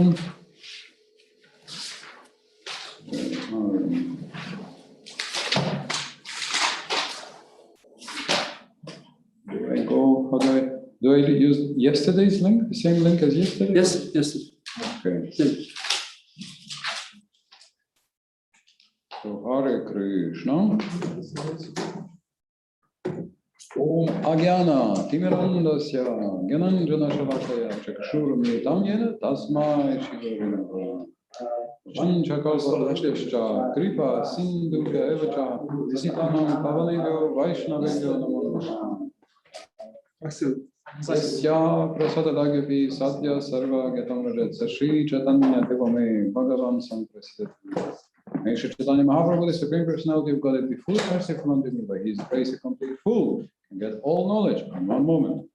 Prabhu. Do I go? How do I use yesterday's link? The same link as yesterday? Yes, yes. Okay. So Hare Krishna. Om Agyana Timirandasya Gyananjana Shalakaya Chakshurumritam Yena Tasmai Shigurunava Vanchakalpatarscha Kripa Sindhubhya Evacha Visitanam Pavanebhyo Vaishnavebhyo Namo Namaha Sasya Prasadadagyapi Satya Sarva Gyatam Rajatsa Shri Chaitanya Devame Bhagavan Samprasidati. May Shri Chaitanya Mahaprabhu, the Supreme Personality of Godhead, be full merciful unto me by His grace, a complete fool, and get all knowledge in one moment.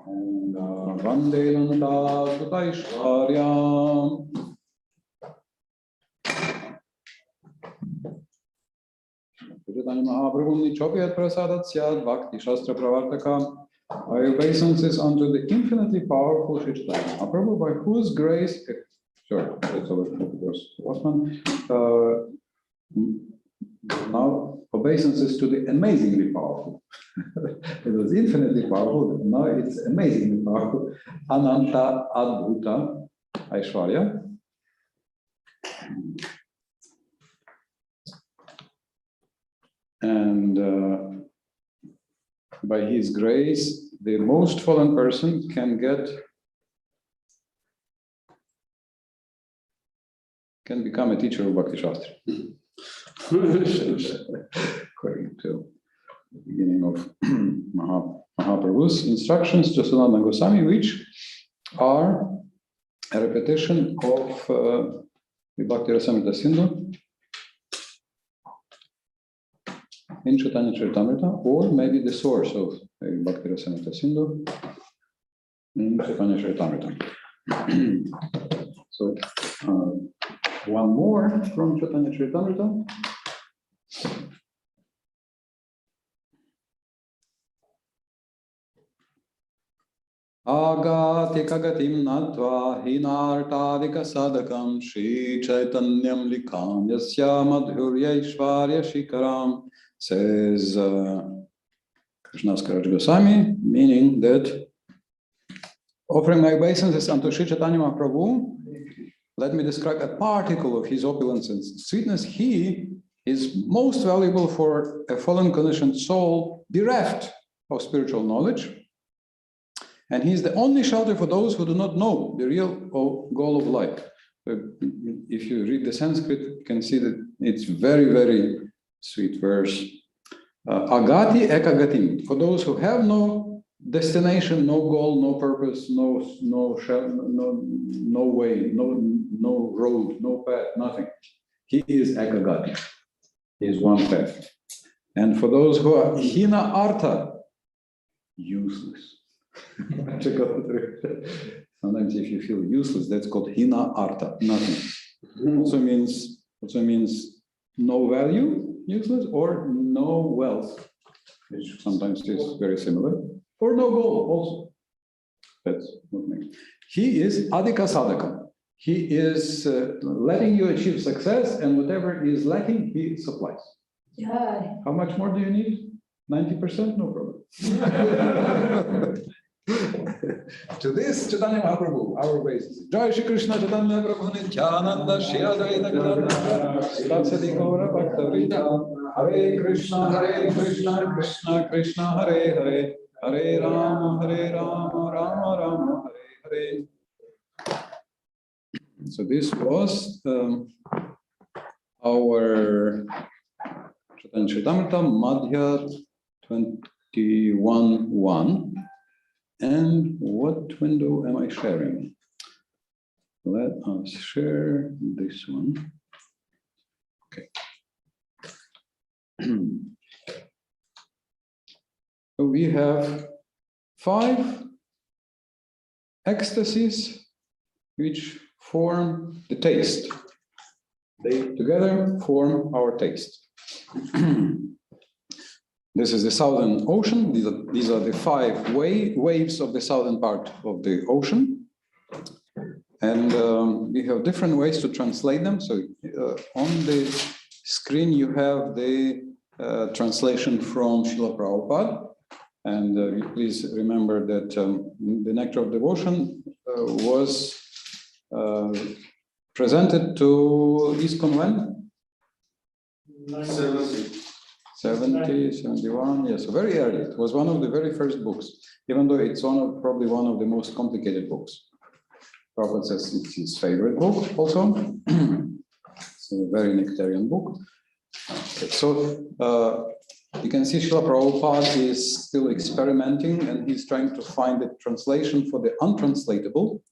And Vande Nanda Sutaishvaryam. Chaitanya Mahaprabhu Nichopyat Prasadat Syad Bhakti Shastra Pravartaka. By obeisances unto the infinitely powerful Shri Chaitanya Mahaprabhu, by whose grace. Sure, that's all the last one. Now, obeisances to the amazingly powerful. It was infinitely powerful, now it's amazingly powerful. Ananta Adbhuta Aishwarya. And by his grace, the most fallen person can become a teacher of Bhakti Shastra. According to the beginning of Mahaprabhu's instructions to Sanatana Goswami, which are a repetition of the Bhakti Rasamrita Sindhu in Chaitanya Charitamrita, or maybe the source of Bhakti Rasamrita Sindhu in Chaitanya Charitamrita. So, one more from Chaitanya Charitamrita. Agati kagatim natva hinartadika sadakam Shri Chaitanyam likam yasya madhurya ishvarya shikaram, says Krishnas Karaj Goswami, meaning that offering my obeisances unto Shri Chaitanya Mahaprabhu, let me describe a particle of his opulence and sweetness. He is most valuable for a fallen conditioned soul bereft of spiritual knowledge. And he is the only shelter for those who do not know the real goal of life. If you read the Sanskrit, you can see that it's very, very sweet verse. Agati ekagatim, for those who have no destination, no goal, no purpose, no way, no road, no path, nothing. He is ekagati. He is one path. And for those who are hina artha, useless. Sometimes if you feel useless, that's called hina artha, nothing. Also means no value, useless, or no wealth, which sometimes is very similar, or no goal also. That's what makes. He is adhika sadhaka. He is letting you achieve success, and whatever is lacking, he supplies. Yeah. How much more do you need? 90%? No problem. To this, Chaitanya Mahaprabhu, our basis. Jai Shri Krishna Chaitanya Prabhu Nityananda Shri Advaita Gadadhara Sri Gaura Bhakta Vrinda Hare Krishna Krishna Krishna Hare Hare Hare Rama Rama Rama Hare Hare. So this was our Chaitanya Charitamrita Madhya 21.1. And what window am I sharing? Let us share this one. Okay. So we have 5 ecstasies which form the taste. They together form our taste. This is the southern ocean. These are the 5 waves of the southern part of the ocean. And we have different ways to translate them. So on the screen, you have the translation from Srila Prabhupada. And please remember that the Nectar of Devotion was presented to ISKCON when? 70, 71, yes, very early. It was one of the very first books, even though it's probably one of the most complicated books. Prabhupada says it's his favorite book also. It's a very nectarian book. Okay, so you can see Srila Prabhupada is still experimenting, and he's trying to find a translation for the untranslatable,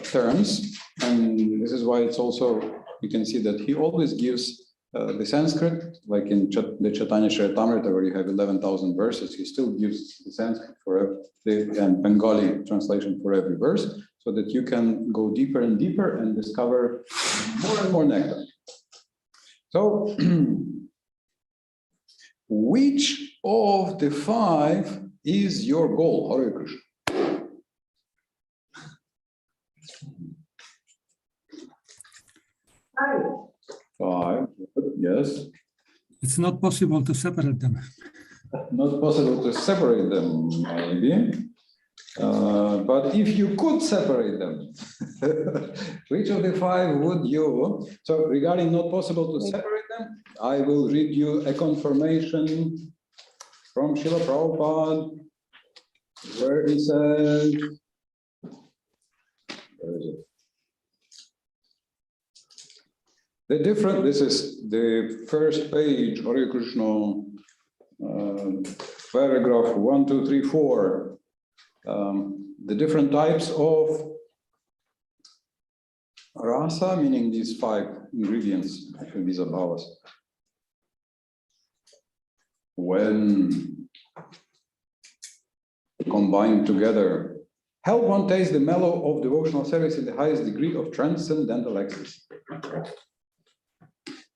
terms. And this is why it's also, you can see that he always gives the Sanskrit, like in the Chaitanya Charitamrita, where you have 11,000 verses, he still gives the Sanskrit for and Bengali translation for every verse, so that you can go deeper and deeper and discover more and more nectar. So, which of the 5 is your goal, Hare Krishna? 5, yes. It's not possible to separate them. Not possible to separate them, maybe. But if you could separate them, which of the 5 would you? So regarding not possible to separate them, I will read you a confirmation from Srila Prabhupada, where he says, where is it? This is the first page, Hare Krishna, paragraph 1, 2, 3, 4. The different types of rasa, meaning these 5 ingredients, actually these are bhavas, when combined together, help one taste the mellow of devotional service in the highest degree of transcendental ecstasy.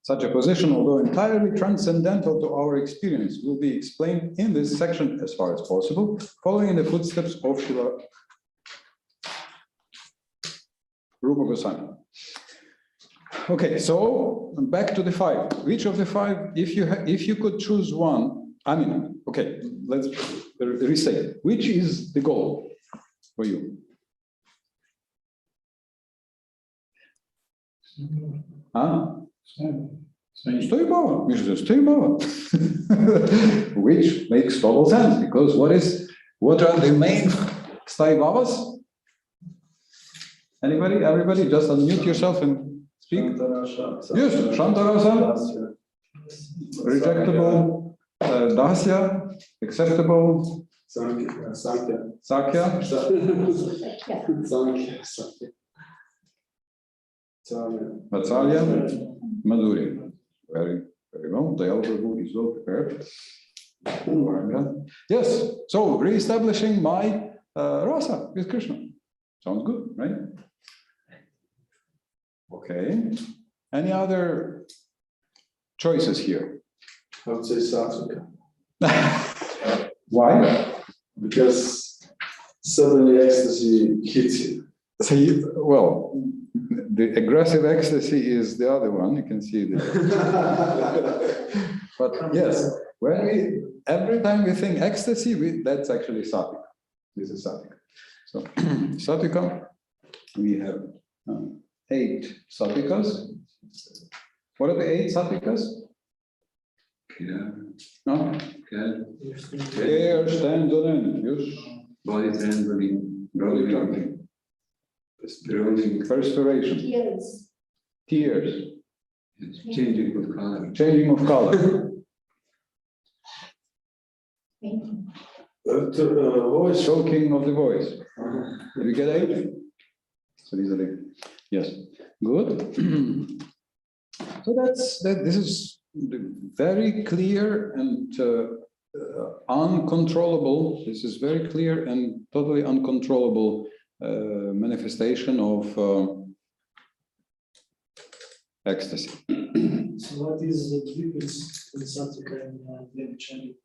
Such a position, although entirely transcendental to our experience, will be explained in this section as far as possible, following in the footsteps of Srila Rupa Goswami. Okay, so back to the 5. Which of the 5, if you could choose one, okay, let's restate. Which is the goal for you? Huh? Which makes total sense, because what are the main sthai bhavas? Anybody? Everybody, just unmute yourself and speak. Yes, Shantarasa, rejectable, Dasya, acceptable, Sakya, Vatsalya, Madhuri. Very, very well. The elder book is well prepared. Yes, so re-establishing my rasa with Krishna. Sounds good, right? Okay. Any other choices here? I would say sattvic. Why? Because suddenly ecstasy hits you. See, well, the aggressive ecstasy is the other one. You can see that. But yes, every time we think ecstasy, that's actually sattvic. This is sattvic. So sattvika, we have 8 sattvikas. What are the 8 sattvikas? Yeah. No? Care, stand on end. Yes. Body trembling, Body trembling. Perspiration. Tears. Changing of color. Changing of color. Voice. Choking of the voice. Did you get 8? So these are the, yes. Good. So this is the very clear and uncontrollable. This is very clear and totally uncontrollable manifestation of ecstasy. So what is the difference in sattvika and vyabhichari?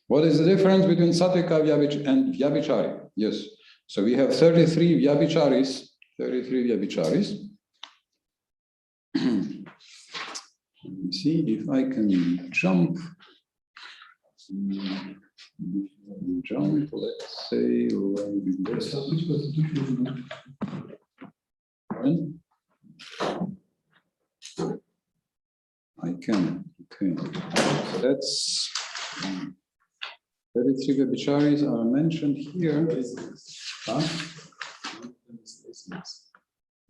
What is the difference between sattvika and vyabhichari? Yes. So we have 33 vyabhicharis, 33 vyabhicharis. Let me see if I can jump. Jump, let's say, like this. I can, okay. So that's 33 vyabhicharis are mentioned here. Huh?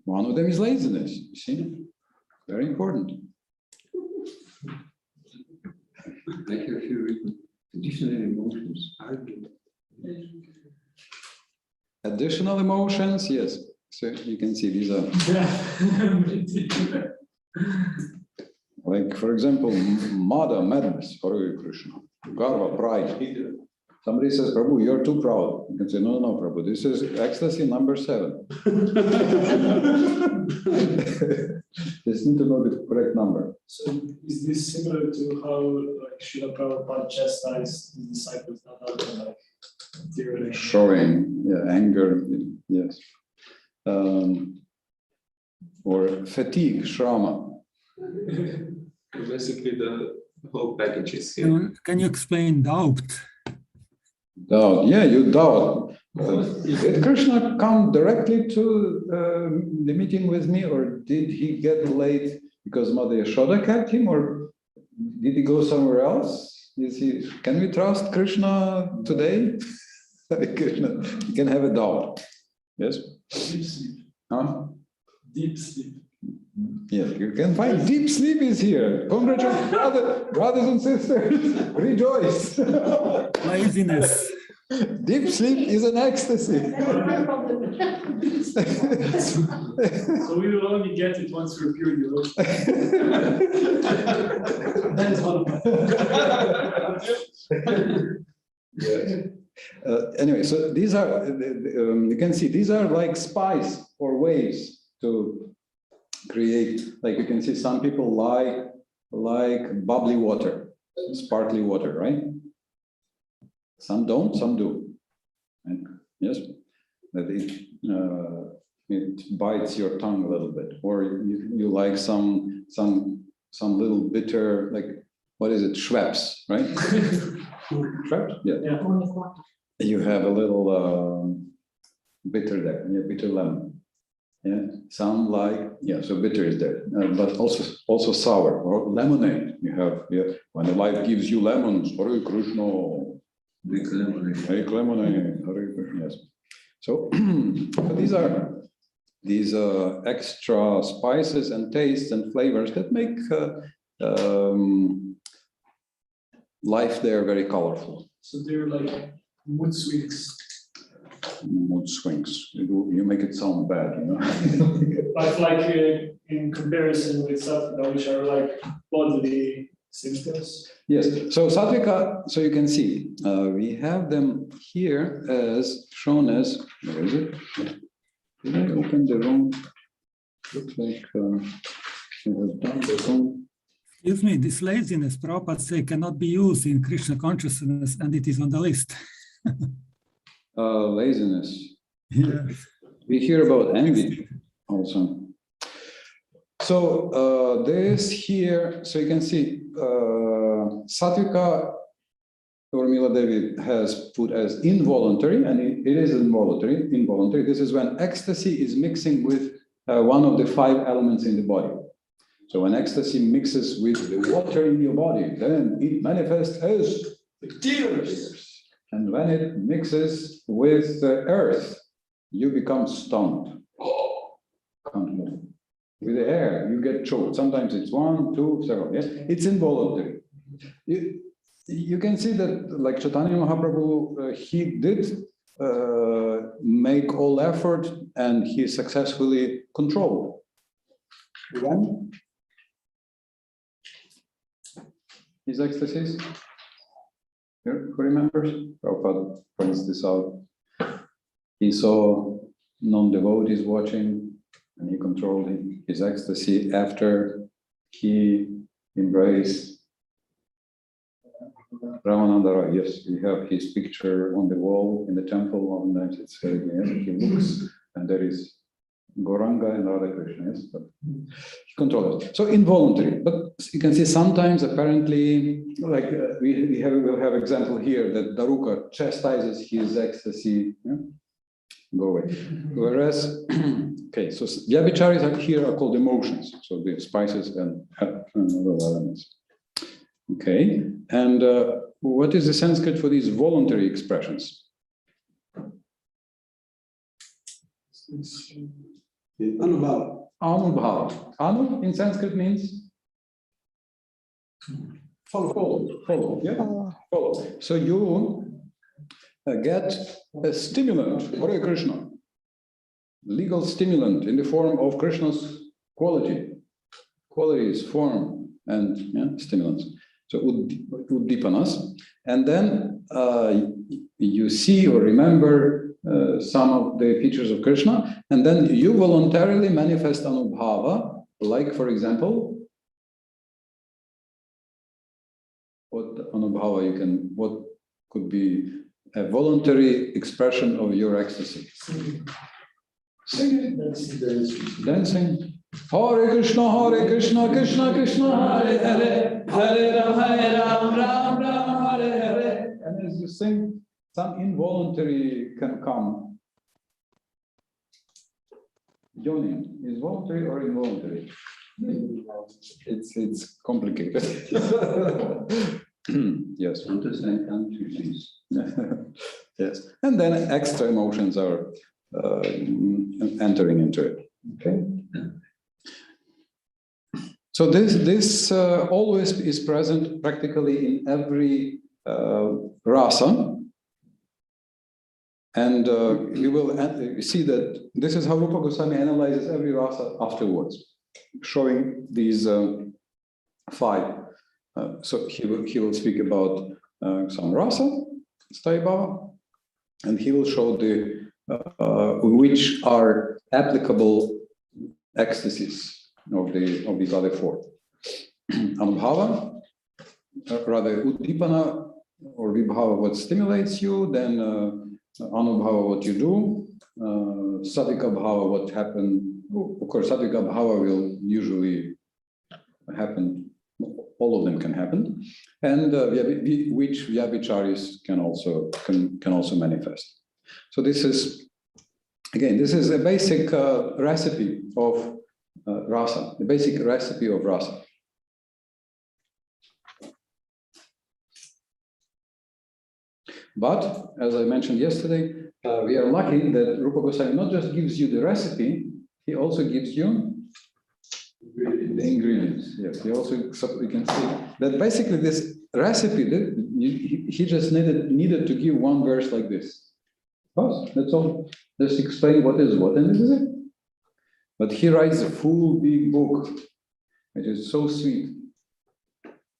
One of them is laziness, you see? Very important. Like if you read additional emotions. Additional emotions, yes. So you can see these are, like, for example, Mada, madness, Hare Krishna, Garva, pride. Somebody says, Prabhu, you're too proud. You can say, no, no, Prabhu, this is ecstasy number 7. Just need to know the correct number. So is this similar to how like Srila Prabhupada chastised his disciples not out of like theory? Showing, yeah, anger, yes. Or fatigue, shrama. Basically, the whole package is here. Can you explain doubt? Doubt, yeah, you doubt. Did Krishna come directly to the meeting with me, or did he get late because Mother Yashoda kept him, or did he go somewhere else? Can we trust Krishna today? Krishna, you can have a doubt. Yes? Deep sleep. Huh? Deep sleep. Yes, you can find deep sleep is here. Congratulations, brothers and sisters. Rejoice. Laziness. Deep sleep is an ecstasy. So we will only get it once we're pure devotees. That is one of my. Anyway, so these are, you can see, these are like spice or ways to create, like you can see some people like bubbly water, sparkly water, right? Some don't, some do. And yes, that it bites your tongue a little bit, or you like some little bitter, like, what is it, Schweppes, right? Schweppes, yeah. You have a little bitter there, yeah, bitter lemon. Yeah, some like, yeah, so bitter is there, but also sour or lemonade. You have, yeah, when the life gives you lemons, Hare Krishna, Hare lemonade, Hare Krishna, yes. So these are extra spices and tastes and flavors that make life there very colorful. So they're like mood swings. Mood swings. You make it sound bad, you know. But like in comparison with Sattva, which are like bodily symptoms. Yes, so Sattvika, so you can see, we have them here as shown as, where is it? Did I open the wrong? Looks like it was done the wrong. Excuse me, this laziness, Prabhupada say, cannot be used in Krishna consciousness, and it is on the list. Laziness. Yes. We hear about envy also. So this here, so you can see, Sattvika, Urmila Devi has put as involuntary, and it is involuntary. Involuntary. This is when ecstasy is mixing with one of the 5 elements in the body. So when ecstasy mixes with the water in your body, then it manifests as tears. And when it mixes with the earth, you become stunned. Can't move. With the air, you get choked. Sometimes it's 1, 2, several. Yes, it's involuntary. You can see that, like Chaitanya Mahaprabhu, he did make all effort, and he successfully controlled. When his ecstasies. Who remembers? Prabhupada points this out. He saw non-devotees watching, and he controlled his ecstasy after he embraced Ramananda Roy, yes, we have his picture on the wall in the temple. And it's very yes, he looks, and there is Gauranga and Radha Krishna, yes, but he controls it. So involuntary, but you can see sometimes apparently, like we'll have example here that Daruka chastises his ecstasy. Yeah? Go away. Whereas, okay, so Vyabicharis are called emotions, so the spices and other elements. Okay, and what is the Sanskrit for these voluntary expressions? Anubhava. Anubhava. Anu in Sanskrit means follow. Yeah, follow. So you get a stimulant, Hare Krishna, legal stimulant in the form of Krishna's qualities, form, and stimulants. So uddipanas, and then you see or remember some of the features of Krishna, and then you voluntarily manifest anubhava, like for example, what anubhava what could be a voluntary expression of your ecstasy. Singing, dancing. Hare Krishna, Krishna Krishna, Hare Hare, Hare Ram, Ram Ram, Hare Hare. And as you sing, some involuntary can come. Yoni is voluntary or involuntary? It's complicated. Yes. Yes, and then extra emotions are entering into it. Okay. So this always is present practically in every rasa, and you will see that this is how Rupa Goswami analyzes every rasa afterwards, showing these 5. So he will speak about some rasa, Staibhava, and he will show the which are applicable ecstasies of these other 4. Anubhava, rather uddipana or vibhava, what stimulates you, then anubhava, what you do, sadhika bhava, what happened. Of course, sadhika bhava will usually happen. All of them can happen, and which vyabicharis can also manifest. So this is a basic recipe of rasa, the basic recipe of rasa. But as I mentioned yesterday, we are lucky that Rupa Goswami not just gives you the recipe, he also gives you the ingredients. Yes, he also, so we can see that basically this recipe, he just needed to give one verse like this. That's all. Just explain what is what, and this is it. But he writes a full big book, which is so sweet,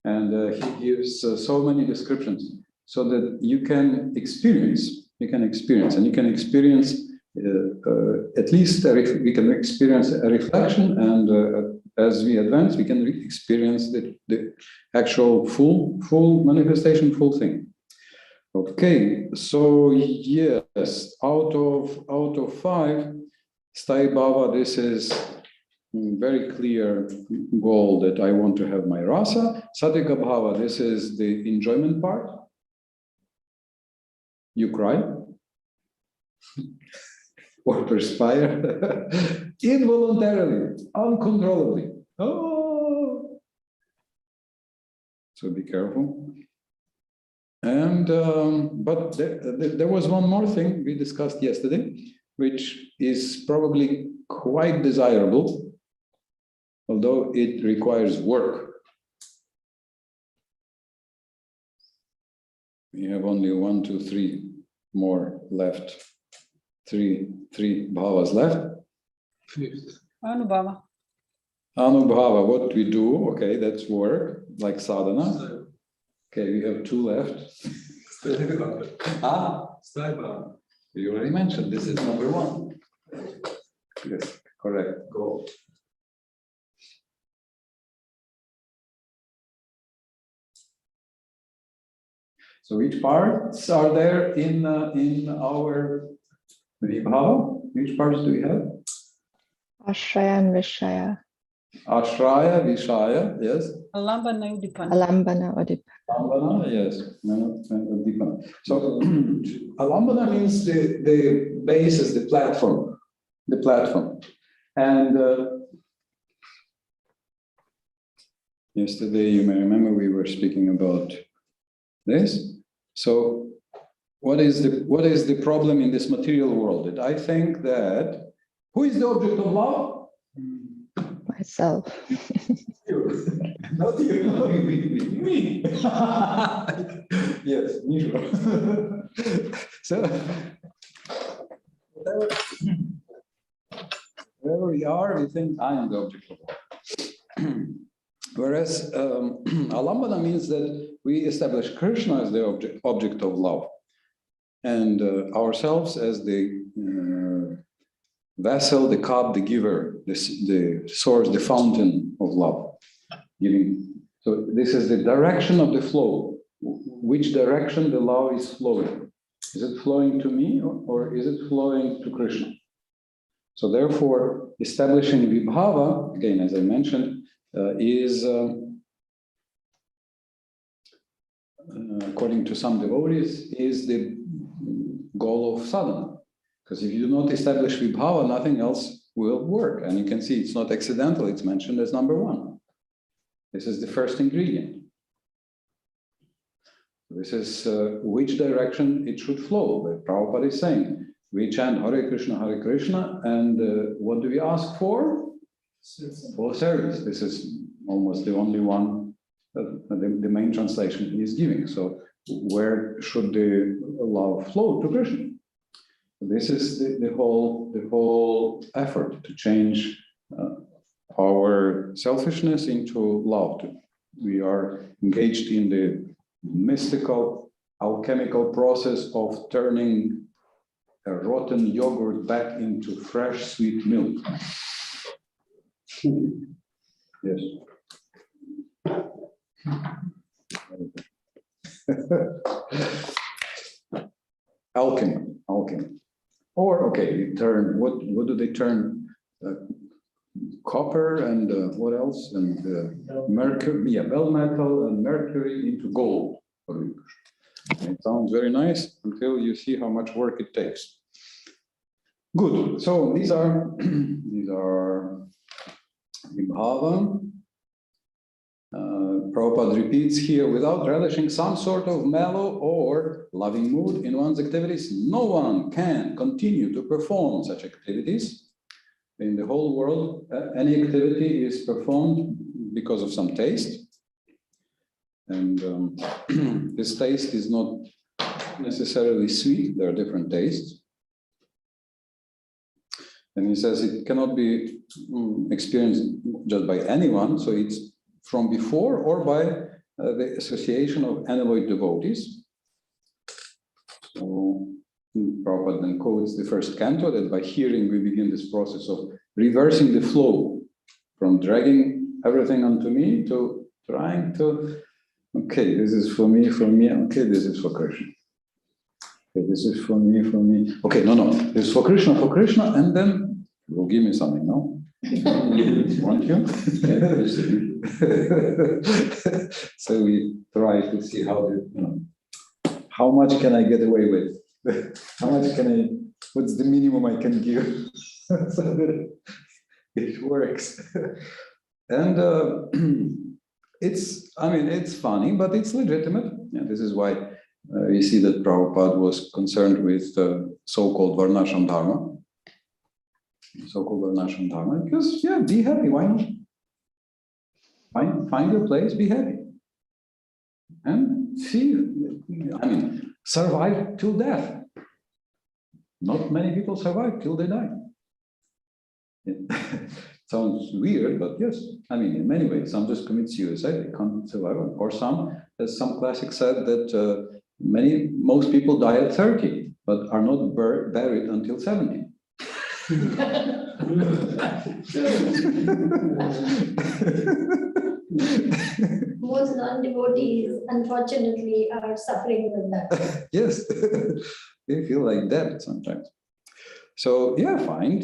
and he gives so many descriptions, so that you can experience, and you can experience at least we can experience a reflection, and as we advance, we can experience the actual full manifestation, full thing. Okay, so yes, out of 5, Staibhava, this is very clear goal that I want to have my rasa. Sadhika bhava, this is the enjoyment part. You cry or perspire involuntarily, uncontrollably. Oh, so be careful. And but there was one more thing we discussed yesterday, which is probably quite desirable, although it requires work. We have only 1, 2, 3 more left. Three bhavas left. Anubhava. Anubhava, what we do, okay, that's work, like sadhana. Okay, we have 2 left. You already mentioned, this is number 1. Yes, correct, goal. So which parts are there in our Vibhava? Which parts do we have? Ashraya and Vishaya. Ashraya, Vishaya, yes. Alambana Udipana. Alambana Udipana. Alambana, yes. Udipana. So Alambana means the basis, the platform. The platform. And yesterday, you may remember, we were speaking about this. So what is the problem in this material world? That I think that who is the object of love? Myself. Not you. Me. Yes, me sure. So wherever we are, we think I am the object of love. Whereas Alambana means that we establish Krishna as the object of love, and ourselves as the vessel, the cup, the giver, the source, the fountain of love. Giving. So this is the direction of the flow. Which direction the love is flowing? Is it flowing to me or is it flowing to Krishna? So therefore, establishing Vibhava, again, as I mentioned, is, according to some devotees, is the goal of sadhana. Because if you do not establish Vibhava, nothing else will work. And you can see it's not accidental, it's mentioned as number one. This is the first ingredient. This is which direction it should flow. Like Prabhupada is saying, we chant Hare Krishna, and what do we ask for? For service. This is almost the only one, the main translation he is giving. So where should the love flow? To Krishna. This is the whole effort to change our selfishness into love. We are engaged in the mystical, alchemical process of turning a rotten yogurt back into fresh, sweet milk. Yes. Alchemy. Or, okay, we turn, what do they turn? Copper and what else? And mercury, yeah, bell metal and mercury into gold. It sounds very nice until you see how much work it takes. Good. So these are Vibhava. Prabhupada repeats here, without relishing some sort of mellow or loving mood in one's activities, no one can continue to perform such activities. In the whole world, any activity is performed because of some taste. And this taste is not necessarily sweet, there are different tastes. And he says it cannot be experienced just by anyone, so it's from before or by the association of unalloyed devotees. So Prabhupada then quotes the first canto that by hearing we begin this process of reversing the flow from dragging everything onto me to trying to, okay, this is for me, okay, this is for Krishna. Okay, this is for me. Okay, no, this is for Krishna, and then you'll give me something, no? Want you? So we try to see how much can I get away with? How much what's the minimum I can give? So that it works. And it's funny, but it's legitimate. Yeah, this is why we see that Prabhupada was concerned with so-called Varnashram Dharma. So-called Varnashram Dharma, because, yeah, be happy, why not? Find your place, be happy. And see, survive till death. Not many people survive till they die. It sounds weird, but yes, in many ways, some just commit suicide, they can't survive, or some, as some classics said, that most people die at 30, but are not buried until 70. Most non-devotees, unfortunately, are suffering with that. Yes, they feel like that sometimes. So yeah, fine.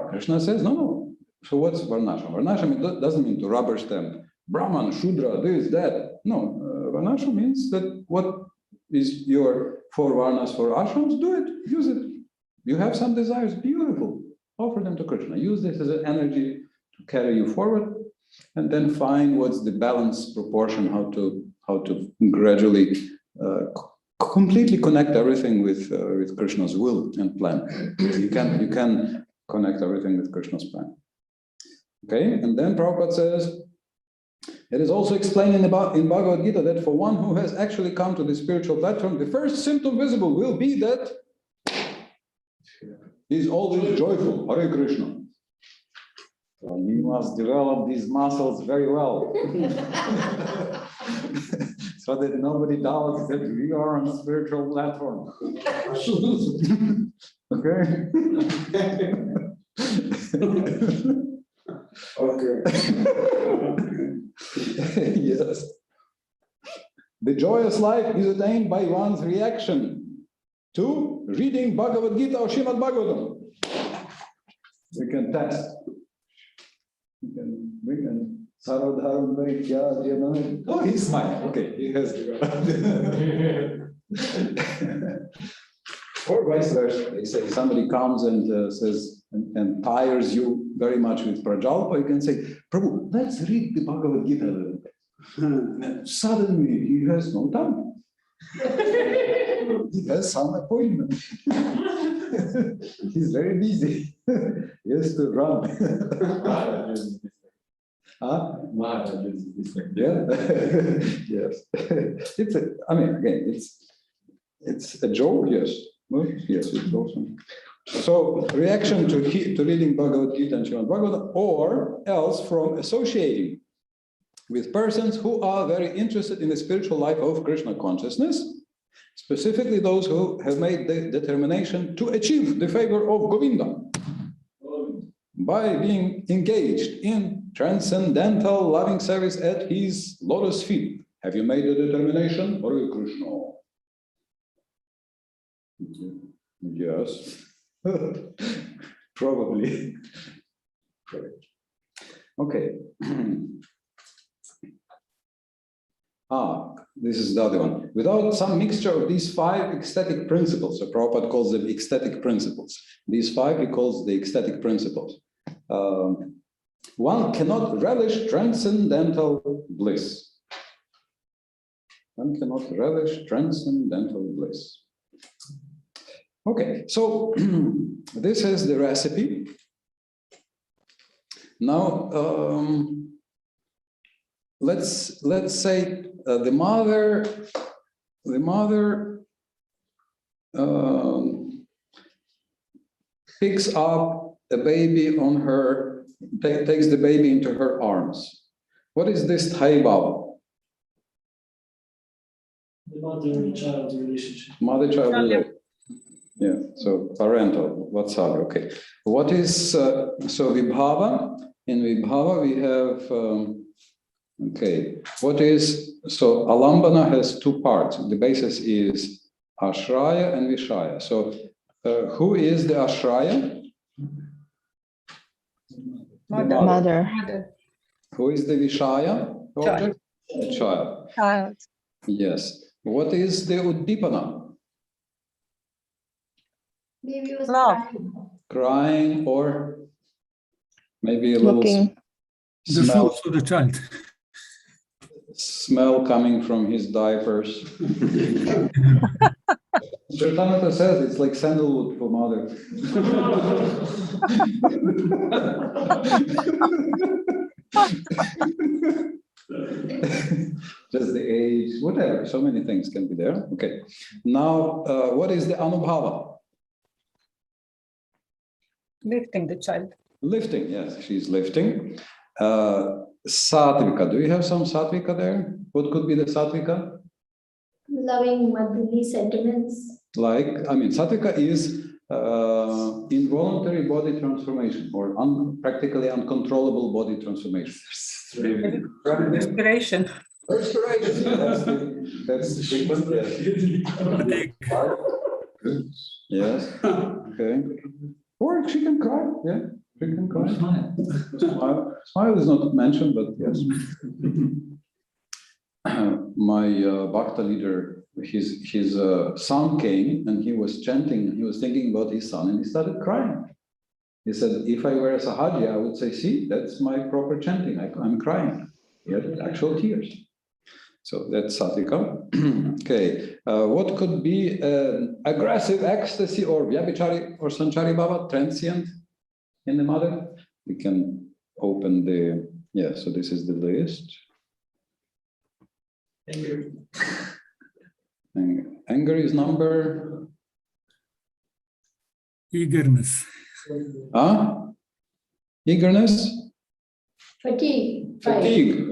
Krishna says, no. So what's Varnashram? Varnashram doesn't mean to rubber stamp. Brahman, Shudra, this, that. No, Varnashram means that what is your 4 Varnas for ashrams, do it, use it. You have some desires, beautiful. Offer them to Krishna. Use this as an energy to carry you forward, and then find what's the balanced proportion, how to gradually completely connect everything with Krishna's will and plan. You can connect everything with Krishna's plan. Okay, and then Prabhupada says, it is also explained in Bhagavad Gita that for one who has actually come to the spiritual platform, the first symptom visible will be that he is always joyful. Hare Krishna. So you must develop these muscles very well. So that nobody doubts that we are on a spiritual platform. Okay? Okay. Yes. The joyous life is attained by one's reaction to reading Bhagavad Gita or Srimad Bhagavatam. We can test. We can. Oh, he's smiling. Okay, he has the. Or vice versa. They say somebody comes and says and tires you very much with Prajalpa, you can say, Prabhu, let's read the Bhagavad Gita a little bit. And suddenly he has no time. He has some appointment. He's very busy. He has to run. Huh? Yeah. Yes. It's a joke, yes. No? Yes, it's awesome. So, reaction to reading Bhagavad Gita and Srimad Bhagavatam, or else from associating with persons who are very interested in the spiritual life of Krishna consciousness, specifically those who have made the determination to achieve the favor of Govinda by being engaged in transcendental loving service at his lotus feet. Have you made the determination? Hare Krishna. Yes. Probably. Okay. This is the other one. Without some mixture of these 5 ecstatic principles, so Prabhupada calls them ecstatic principles. These 5 he calls the ecstatic principles. One cannot relish transcendental bliss. One cannot relish transcendental bliss. Okay, so this is the recipe. Now, let's say the mother picks up a baby on her, takes the baby into her arms. What is this Thai Baba? The mother-child relationship. Mother-child relationship. Yeah, so parental, Vatsalya, okay. What is, so Vibhava? In Vibhava we have, okay, what is, so Alambana has 2 parts. The basis is Ashraya and Vishaya. So who is the Ashraya? Mother. Who is the Vishaya object? A child. Yes. What is the Uddipana? Baby was Love. crying. Crying or maybe a little Looking. The smell, shoes of the child. smell coming from his diapers. Chaitanya says it's like sandalwood for mother. Just the age, whatever, so many things can be there. Okay. Now, what is the Anubhava? Lifting the child. Lifting, yes, she's lifting. Satvika, do you have some Satvika there? What could be the Satvika? Loving motherly sentiments. Like, I mean, Satvika is involuntary body transformation or practically uncontrollable body transformation. Inspiration. Perspiration, that's the frequent, yes. Yes, okay. Or she can cry, yeah, she can cry. Smile is not mentioned, but yes. My Bhakti leader, his son came and he was chanting and he was thinking about his son and he started crying. He said, if I were a Sahaji, I would say, see, that's my proper chanting, I'm crying. He had actual tears. So that's satvika. Okay, what could be aggressive ecstasy or vyabhichari or sanchari bhava, transient in the mother? We can open the, yeah, so this is the list. Anger is number? Eagerness. Eagerness? Fatigue. Fatigue.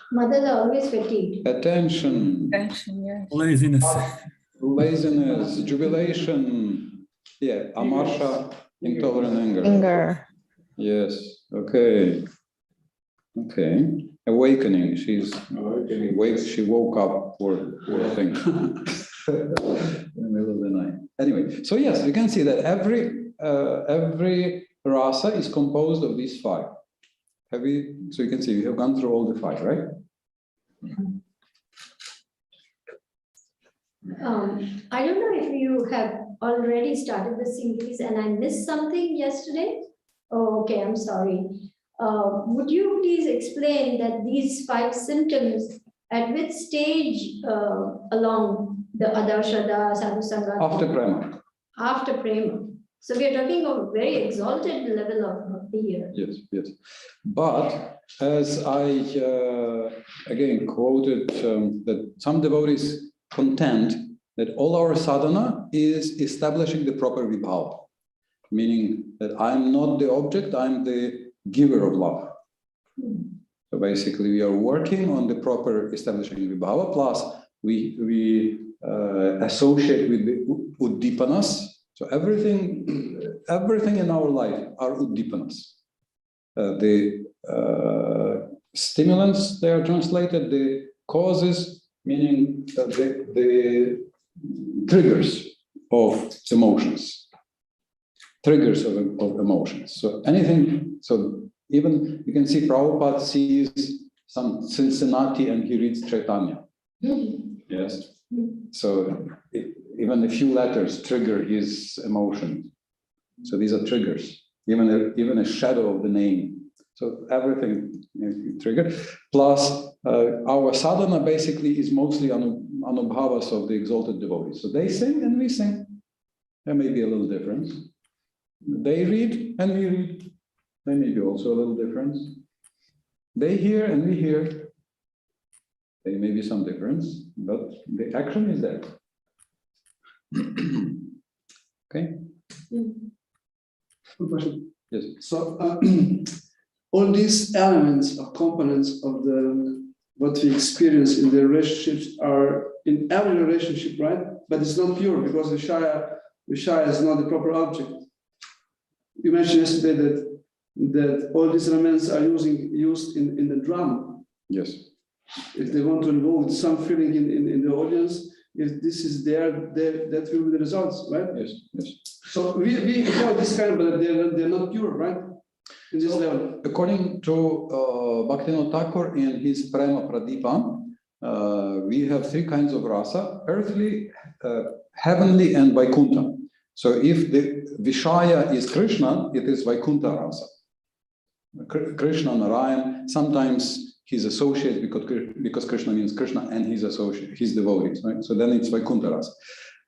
Mothers are always fatigued. Attention. Attention, yeah. Laziness. Laziness, jubilation. Yeah, amarsa, intolerant anger. Anger. Yes, okay. Okay. Awakening, she's awake, she woke up for a thing. In the middle of the night. Anyway, so yes, you can see that every rasa is composed of these five. So you can see we have gone through all the five, right? I don't know if you have already started the series and I missed something yesterday. Oh, okay, I'm sorry. Would you please explain that these 5 symptoms, at which stage along the Adarshada, Sadhusanga? After prema. After prema. So we are talking of a very exalted level of bhakti here. Yes, yes. But as I again quoted that some devotees contend that all our sadhana is establishing the proper vibhava, meaning that I'm not the object, I'm the giver of love. So basically we are working on the proper establishing vibhava, plus we associate with the uddipanas. So everything in our life are uddipanas. The stimulants, they are translated, the causes, meaning the triggers of emotions. Triggers of emotions. So anything, so even you can see Prabhupada sees some Cincinnati and he reads Chaitanya. Yes. So even a few letters trigger his emotion. So these are triggers, even a shadow of the name. So everything triggered. Plus our sadhana basically is mostly anubhavas of the exalted devotees. So they sing and we sing. There may be a little difference. They read and we read. There may be also a little difference. They hear and we hear. There may be some difference, but the action is there. Okay? Good question. Yes. So all these elements or components of what we experience in the relationships are in every relationship, right? But it's not pure because Vishaya is not the proper object. You mentioned yesterday that all these elements are used in the drama. Yes. If they want to invoke some feeling in the audience, if this is there, that will be the results, right? Yes. Yes. So we have this kind of, but they're not pure, right? In this level. According to Bhaktivinoda Thakur in his Prema Pradipa, we have 3 kinds of rasa: earthly, heavenly, and Vaikuntha. So if the Vishaya is Krishna, it is Vaikuntha rasa. Krishna, Narayan, sometimes he's associated because Krishna means Krishna and he's associate, he's devotees, right? So then it's Vaikuntha rasa.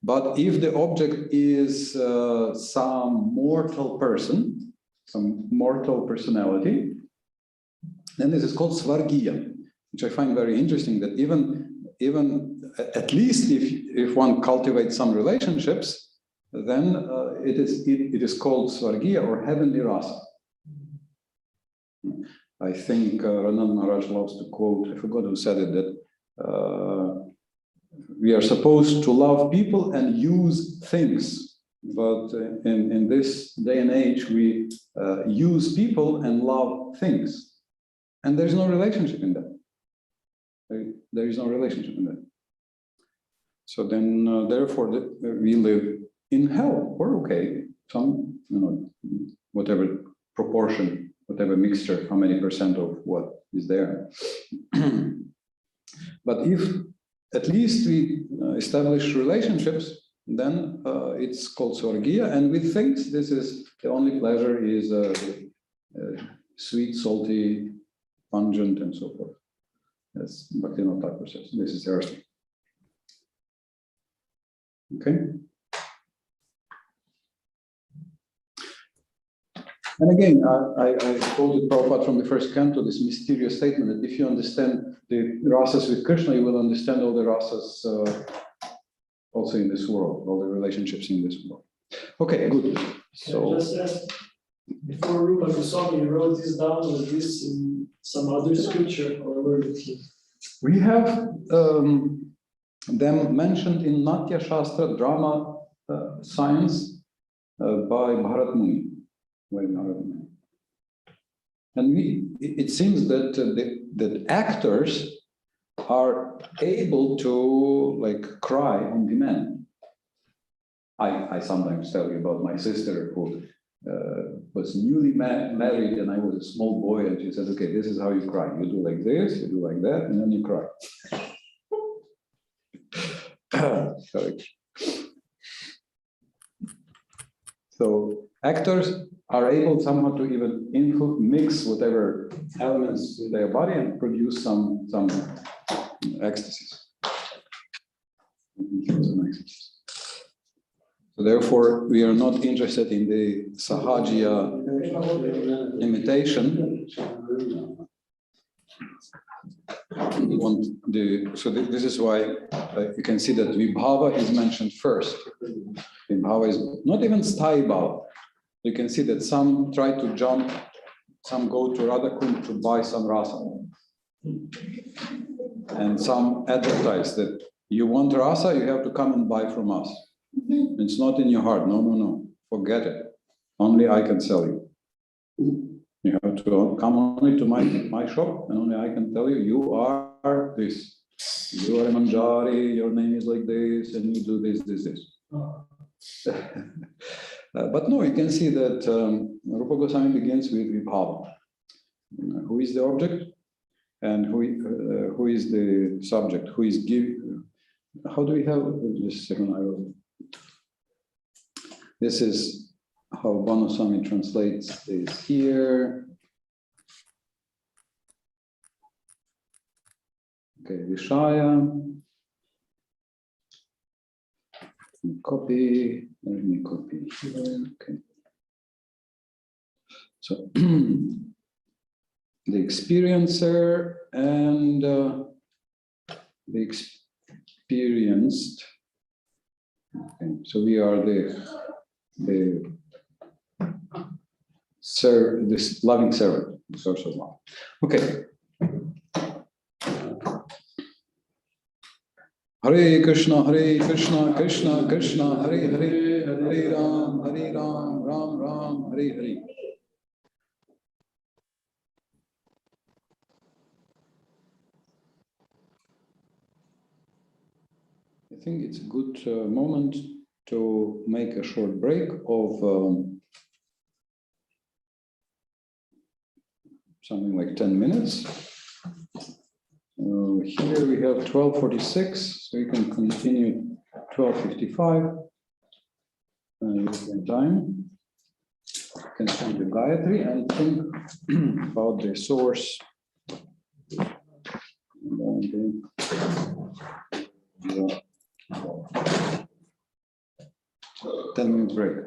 But if the object is some mortal person, some mortal personality, then this is called Svargiya, which I find very interesting, that even at least if one cultivates some relationships, then it is called Svargiya or heavenly rasa. I think Ranand Maharaj loves to quote, I forgot who said it, that we are supposed to love people and use things But in this day and age, we use people and love things. And there's no relationship in that. There is no relationship in that. So then, therefore, we live in hell, or okay, some, whatever proportion, whatever mixture, how many percent of what is there. But if at least we establish relationships, then it's called Swargiya, and with things, this is the only pleasure is sweet, salty, pungent, and so forth. That's Bhakti Akademija-Nektar says. This is Aristotle. Okay. And again, I quoted Prabhupada from the first canto, this mysterious statement that if you understand the rasas with Krishna, you will understand all the rasas also in this world, all the relationships in this world. Okay, good. So just ask, before Rupa Goswami wrote this down, was this in some other scripture, or where did he? we have them mentioned in Natya Shastra, drama science by Bharat Muni. And it seems that that actors are able to like cry on demand. I sometimes tell you about my sister who was newly married, and I was a small boy, and she said, "Okay, this is how you cry. You do like this, you do like that, and then you cry." Sorry. So actors are able somehow to even mix whatever elements in their body and produce some ecstasies. So therefore, we are not interested in the sahajiya imitation. We want this is why you can see that vibhava is mentioned first. Vibhava is not even sthayi bhava. You can see that some try to jump, some go to Radha Kund to buy some rasa. And some advertise that you want rasa, you have to come and buy from us. It's not in your heart. No. Forget it. Only I can sell you. You have to come only to my shop, and only I can tell you, you are this. You are a manjari, your name is like this, and you do this. But no, you can see that Rupa Goswami begins with vibhava. Who is the object, and who is the subject? Who is giving? How do we have? Just a second. This is how Banuswami translates this here. Okay, Vishaya. Copy. Let me copy. Okay. So the experiencer and the experienced. Okay. So we are this loving servant, the source of love. Okay. Hare Krishna, Krishna Krishna, Hare Hare, Hare Ram, Ram Ram, Hare Hare. I think it's a good moment to make a short break of something like 10 minutes. Here we have 12:46, so you can continue 12:55 European time. You can see the Gayatri and think about the source. 10-minute break.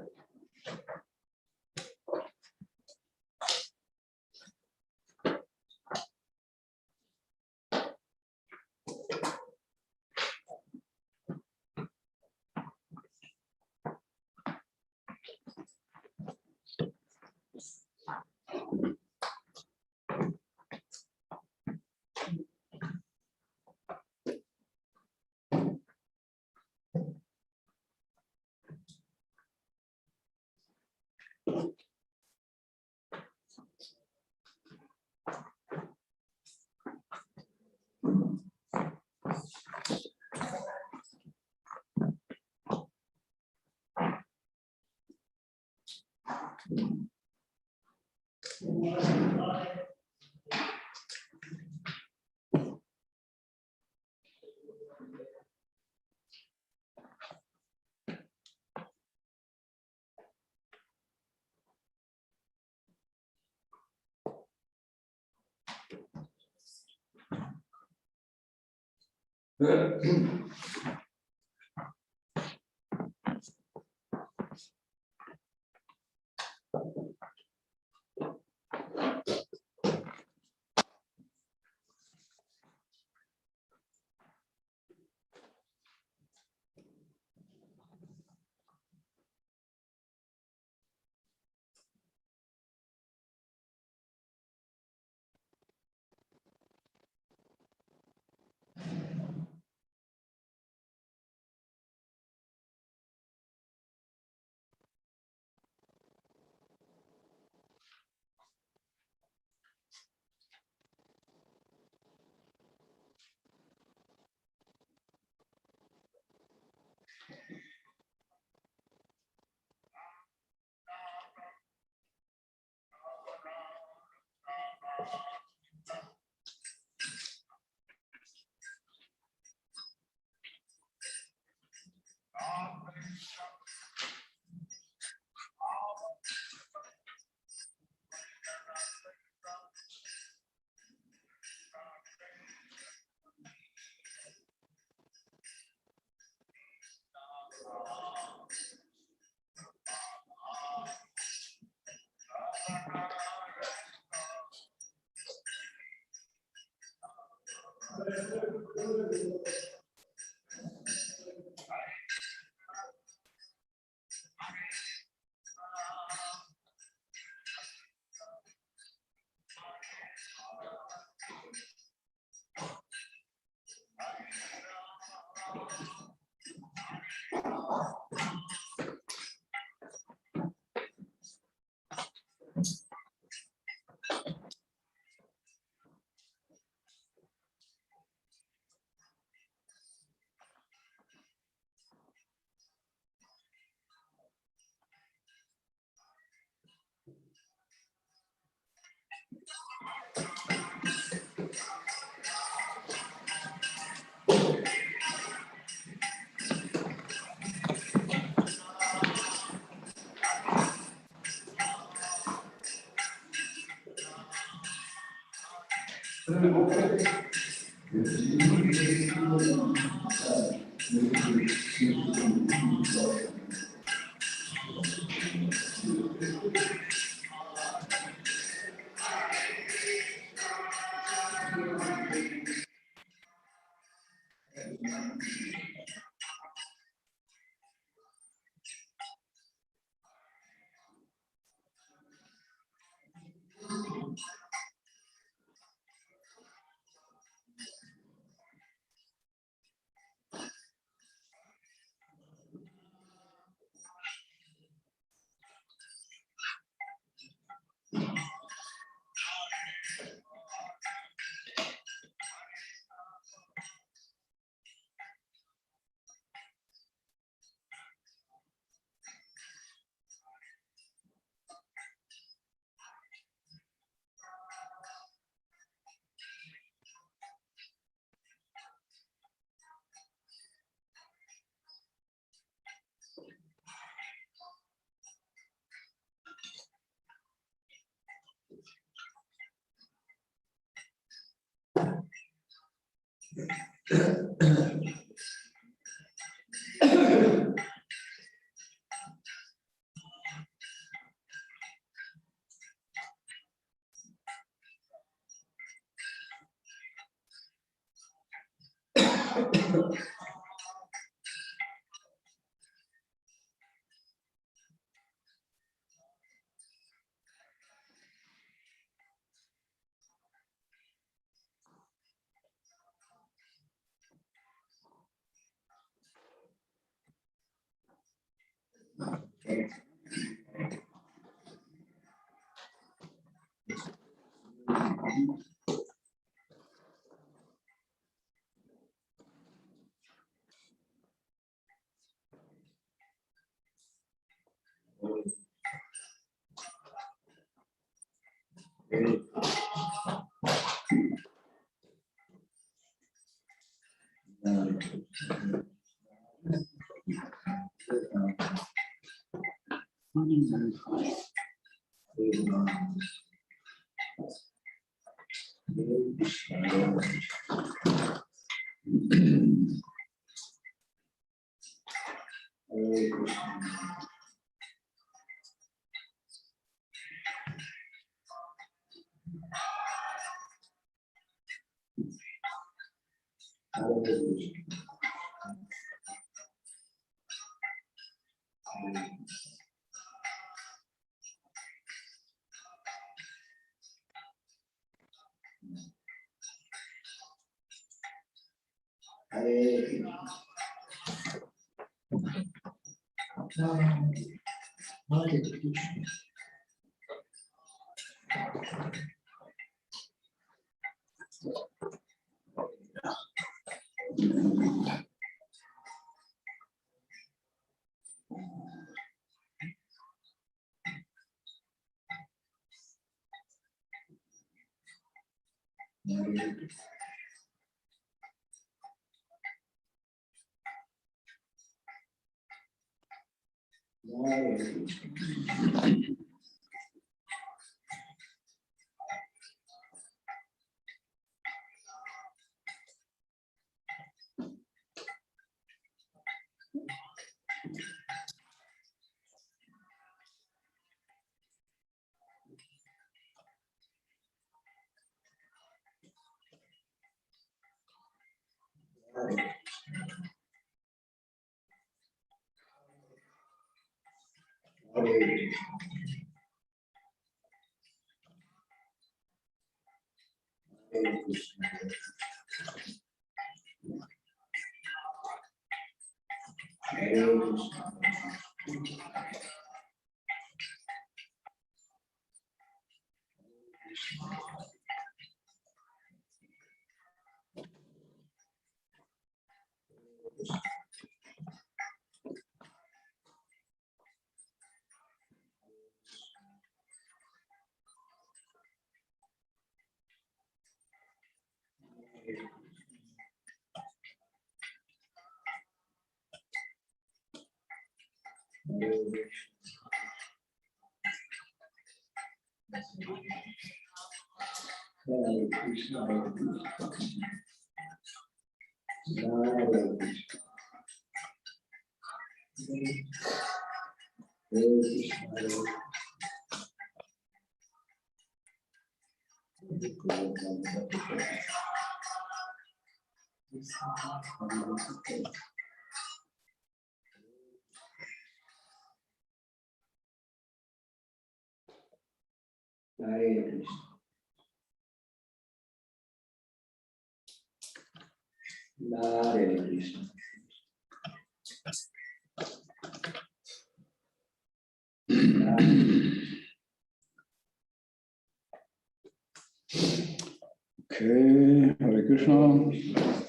Okay, Hare Krishna.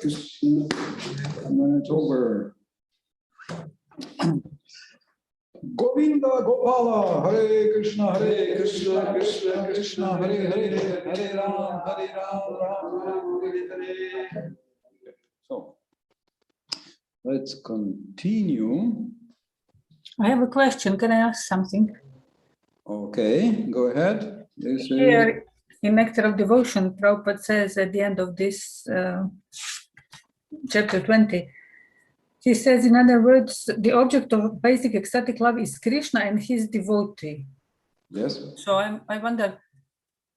It's over. Govinda Gopala, Hare Krishna, Krishna Krishna, Hare Hare, Hare Ram, Ram Ram, Hare Hare. So, let's continue. I have a question. Can I ask something? Okay, go ahead. This Here in Nectar of Devotion, Prabhupada says at the end of this chapter 20, he says, in other words, the object of basic ecstatic love is Krishna and his devotee. Yes. So I wonder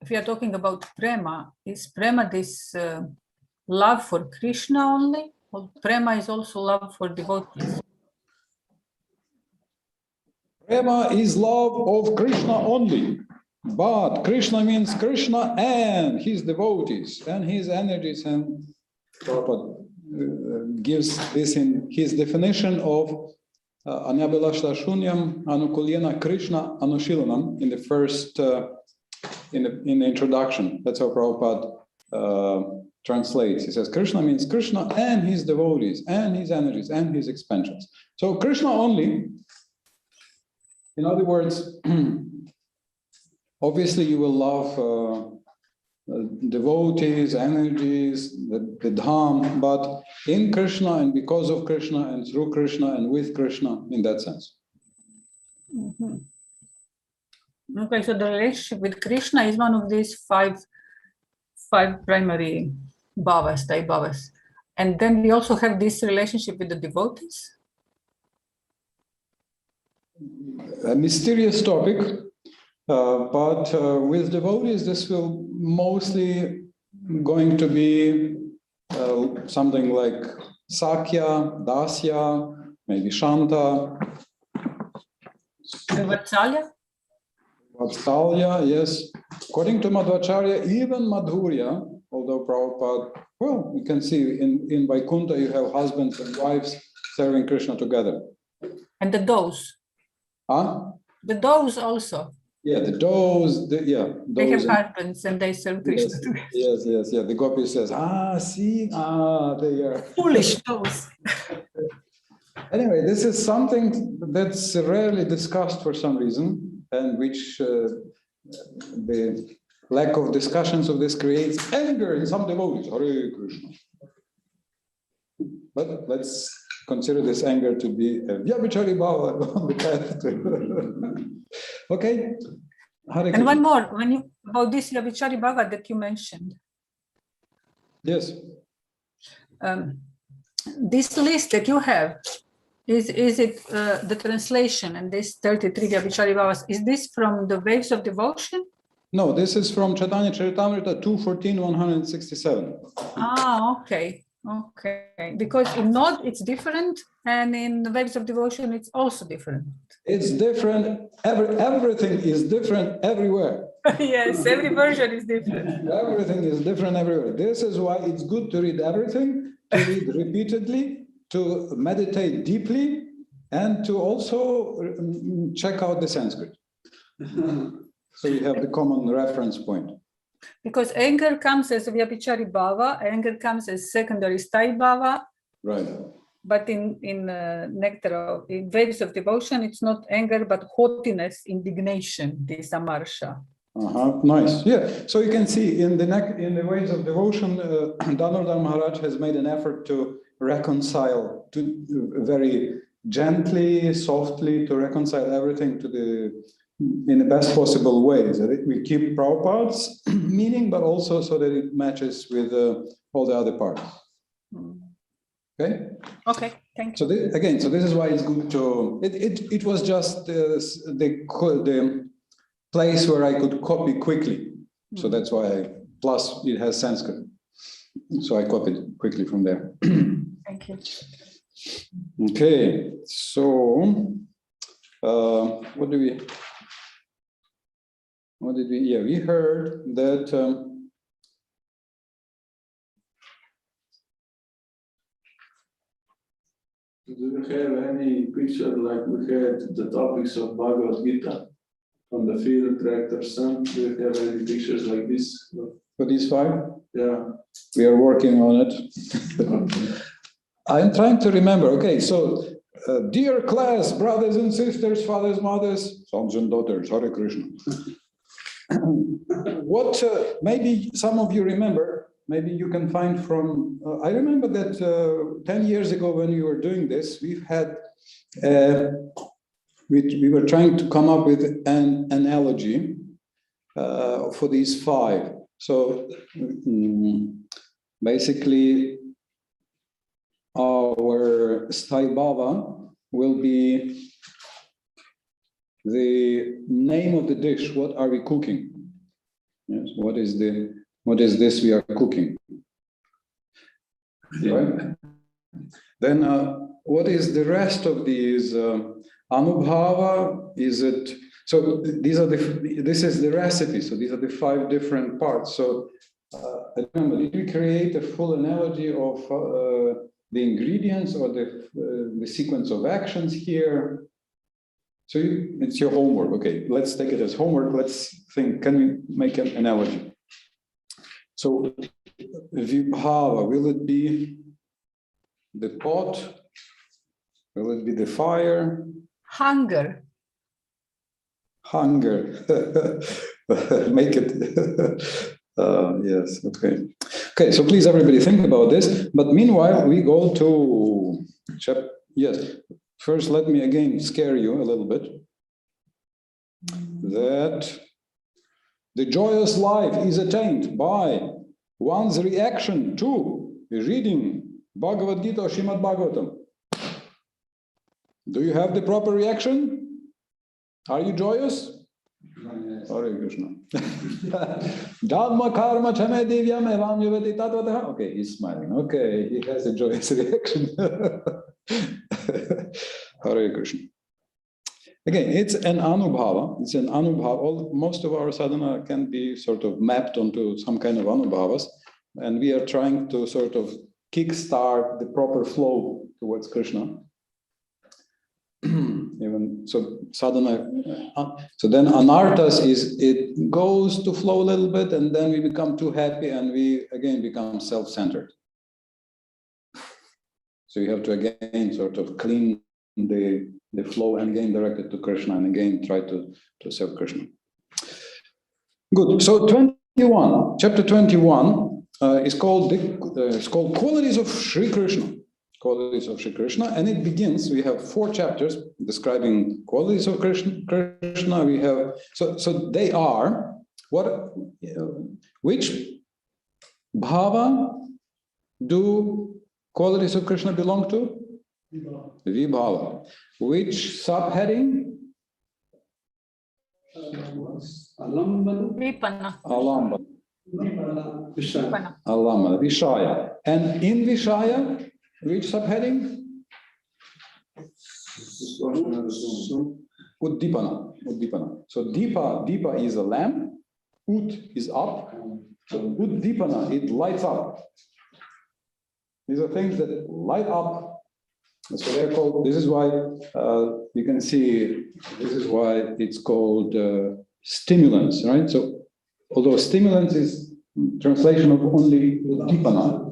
if we are talking about prema, is prema this love for Krishna only? Or prema is also love for devotees? Prema is love of Krishna only, but Krishna means Krishna and his devotees and his energies, and Prabhupada gives this in his definition of Anyabilashta Shunyam Anukulyena Krishna Anushilanam in the first, in the introduction. That's how Prabhupada translates. He says Krishna means Krishna and his devotees and his energies and his expansions. So Krishna only. In other words, obviously you will love devotees, energies, the Dham, but in Krishna and because of Krishna and through Krishna and with Krishna, in that sense. Mhm. Okay, so the relationship with Krishna is one of these five primary bhavas, tai bhavas. And then we also have this relationship with the devotees. A mysterious topic, but with devotees, this will mostly going to be something like Sakya, Dasya, maybe Shanta. The Vatsalya? Vatsalya, yes. According to Madhvacharya, even Madhurya, although Prabhupada, well, you can see in Vaikuntha you have husbands and wives serving Krishna together. And the does. Huh? The does also. Yeah, the does, They have husbands and they serve Krishna together. Yes. The gopi says, they are. Foolish does. Anyway, this is something that's rarely discussed for some reason, and which the lack of discussions of this creates anger in some devotees. Hare Krishna. But let's consider this anger to be a vyabhichari bhava on the path to. Okay. Hare And Krishna. one more, about this vyabhichari bhava that you mentioned. Yes. This list that you have, is it the translation and this 33 vyabhichari bhavas, is this from the Waves of Devotion? No, this is from Chaitanya Charitamrita 214, 167. Okay. Because in Nod it's different, and in the Waves of Devotion it's also different. It's different. Everything is different everywhere. Yes, every version is different. Everything is different everywhere. This is why it's good to read everything, to read repeatedly, to meditate deeply, and to also check out the Sanskrit. So you have the common reference point. Because anger comes as vyabhichari bhava, anger comes as secondary sthai bhava. Right. But in Nectar, in Waves of Devotion, it's not anger, but haughtiness, indignation, this amarsha. Nice. Yeah. So you can see in the Waves of Devotion, Damodar Maharaj has made an effort to reconcile, to very gently, softly, to reconcile everything in the best possible way, so that we keep Prabhupada's meaning, but also so that it matches with all the other parts. Okay. Okay. Thank you. So this is why it's good to. It was just the place where I could copy quickly. So that's why. Plus, it has Sanskrit, so I copied quickly from there. Thank you. Okay. So, what did we? Yeah, we heard that. Do you have any picture like we had the topics of Bhagavad Gita on the field, tractor, sun? Do you have any pictures like this? For these 5? Yeah. We are working on it. I'm trying to remember. Okay, so dear class, brothers and sisters, fathers, mothers, sons and daughters, Hare Krishna. What maybe some of you remember, maybe you can find from, I remember that 10 years ago when we were doing this, we've had, we were trying to come up with an analogy for these 5. So basically, our sthai bhava will be the name of the dish. What are we cooking? Yes. What is this we are cooking? Right. Then what is the rest of these anubhava? Is it so? This is the recipe. So these are the 5 different parts. So I remember, did we create a full analogy of the ingredients or the sequence of actions here? So it's your homework. Okay, let's take it as homework. Let's think, can we make an analogy? So vibhava, will it be the pot? Will it be the fire? Hunger. Hunger. make it. Yes, okay. Okay, so please, everybody, think about this. But meanwhile, we go to yes. First, let me again scare you a little bit. That the joyous life is attained by one's reaction to reading Bhagavad Gita or Srimad Bhagavatam. Do you have the proper reaction? Are you joyous? Hare Krishna. Dhamma karma chame divyam evam yuvati tatvataha. Okay, he's smiling. Okay, he has a joyous reaction. Hare Krishna. Again, it's an anubhava. It's an anubhava. Most of our sadhana can be sort of mapped onto some kind of anubhavas, and we are trying to sort of kickstart the proper flow towards Krishna. Even so, sadhana. So then anarthas is it goes to flow a little bit, and then we become too happy, and we again become self-centered. So you have to again sort of clean the flow and again direct it to Krishna, and again try to serve Krishna. Good. So 21, chapter 21 is called Qualities of Sri Krishna. Qualities of Sri Krishna, and it begins. We have 4 chapters describing qualities of Krishna. We have so they are what which bhava do qualities of Krishna belong to? Vibhava. Which subheading? Vipana. Alambana. Vishaya. Alambana. Vishaya. And in Vishaya, which subheading? Uddipana. Uddipana. So Deepa is a lamp. Ut is up. So Uddipana, it lights up. These are things that light up. So they're called, this is why you can see, this is why it's called stimulants, right? So although stimulants is translation of only Uddipana.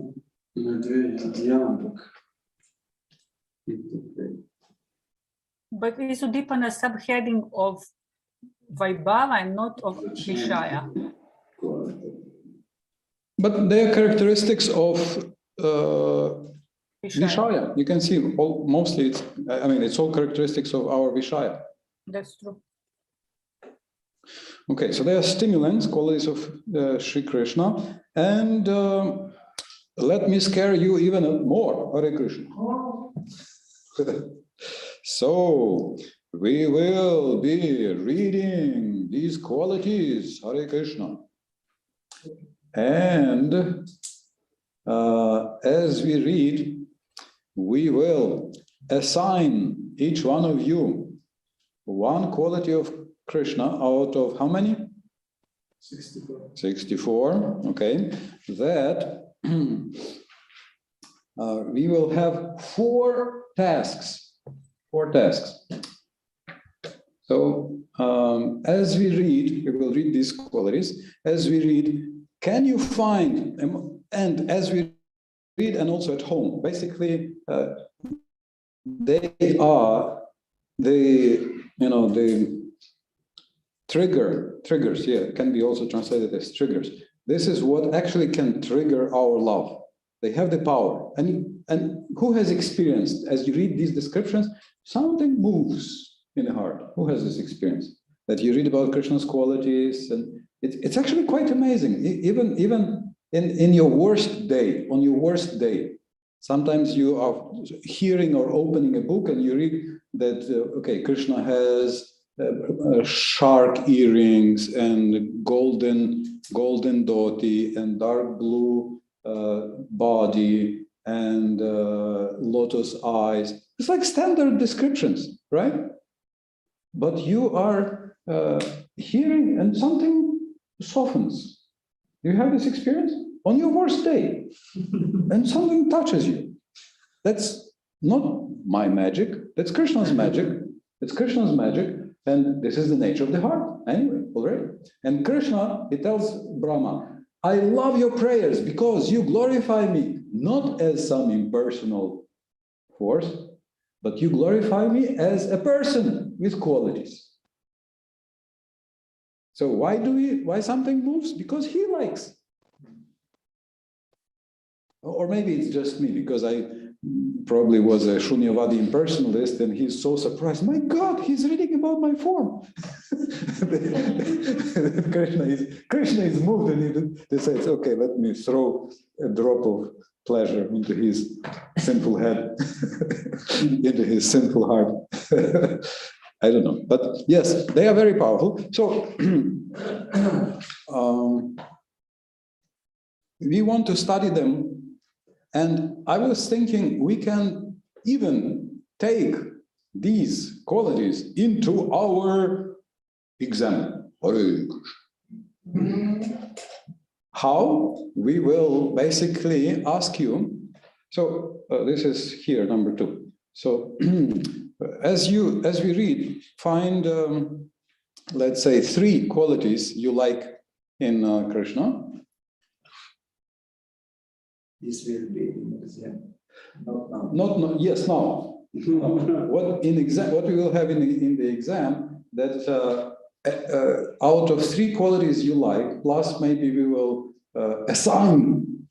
But is Udipana subheading of Vaibhava and not of Vishaya? But they are characteristics of Vishaya. You can see mostly it's, I mean, it's all characteristics of our Vishaya. That's true. Okay, so they are stimulants, qualities of Sri Krishna. And let me scare you even more, Hare Krishna. So we will be reading these qualities, Hare Krishna. And as we read, we will assign each one of you one quality of Krishna out of how many? 64. 64, okay. That we will have 4 tasks. 4 tasks. So as we read, we will read these qualities. As we read, can you find, and as we read and also at home, basically they are the triggers, yeah, can be also translated as triggers. This is what actually can trigger our love. They have the power. And who has experienced, as you read these descriptions, something moves in the heart? Who has this experience? That you read about Krishna's qualities, and it's actually quite amazing. Even in your worst day, on your worst day, sometimes you are hearing or opening a book and you read that, okay, Krishna has shark earrings and golden dhoti and dark blue body and lotus eyes. It's like standard descriptions, right? But you are hearing and something softens. Do you have this experience? On your worst day, and something touches you. That's not my magic, that's Krishna's magic. It's Krishna's magic, and this is the nature of the heart, anyway, already. And Krishna, he tells Brahma, I love your prayers because you glorify me, not as some impersonal force, but you glorify me as a person with qualities. So why something moves? Because he likes. Or maybe it's just me, because I probably was a Shunyavadi impersonalist, and he's so surprised. My God, he's reading about my form. Krishna is moved, and he decides, okay, let me throw a drop of pleasure into his sinful head, into his sinful heart. I don't know, but yes, they are very powerful. So we want to study them. And I was thinking we can even take these qualities into our exam. How? We will basically ask you. So this is here, number 2. So as we read, find let's say 3 qualities you like in Krishna. This will be in exam. Not yes, now. What we will have in the exam, that out of 3 qualities you like, plus maybe we will assign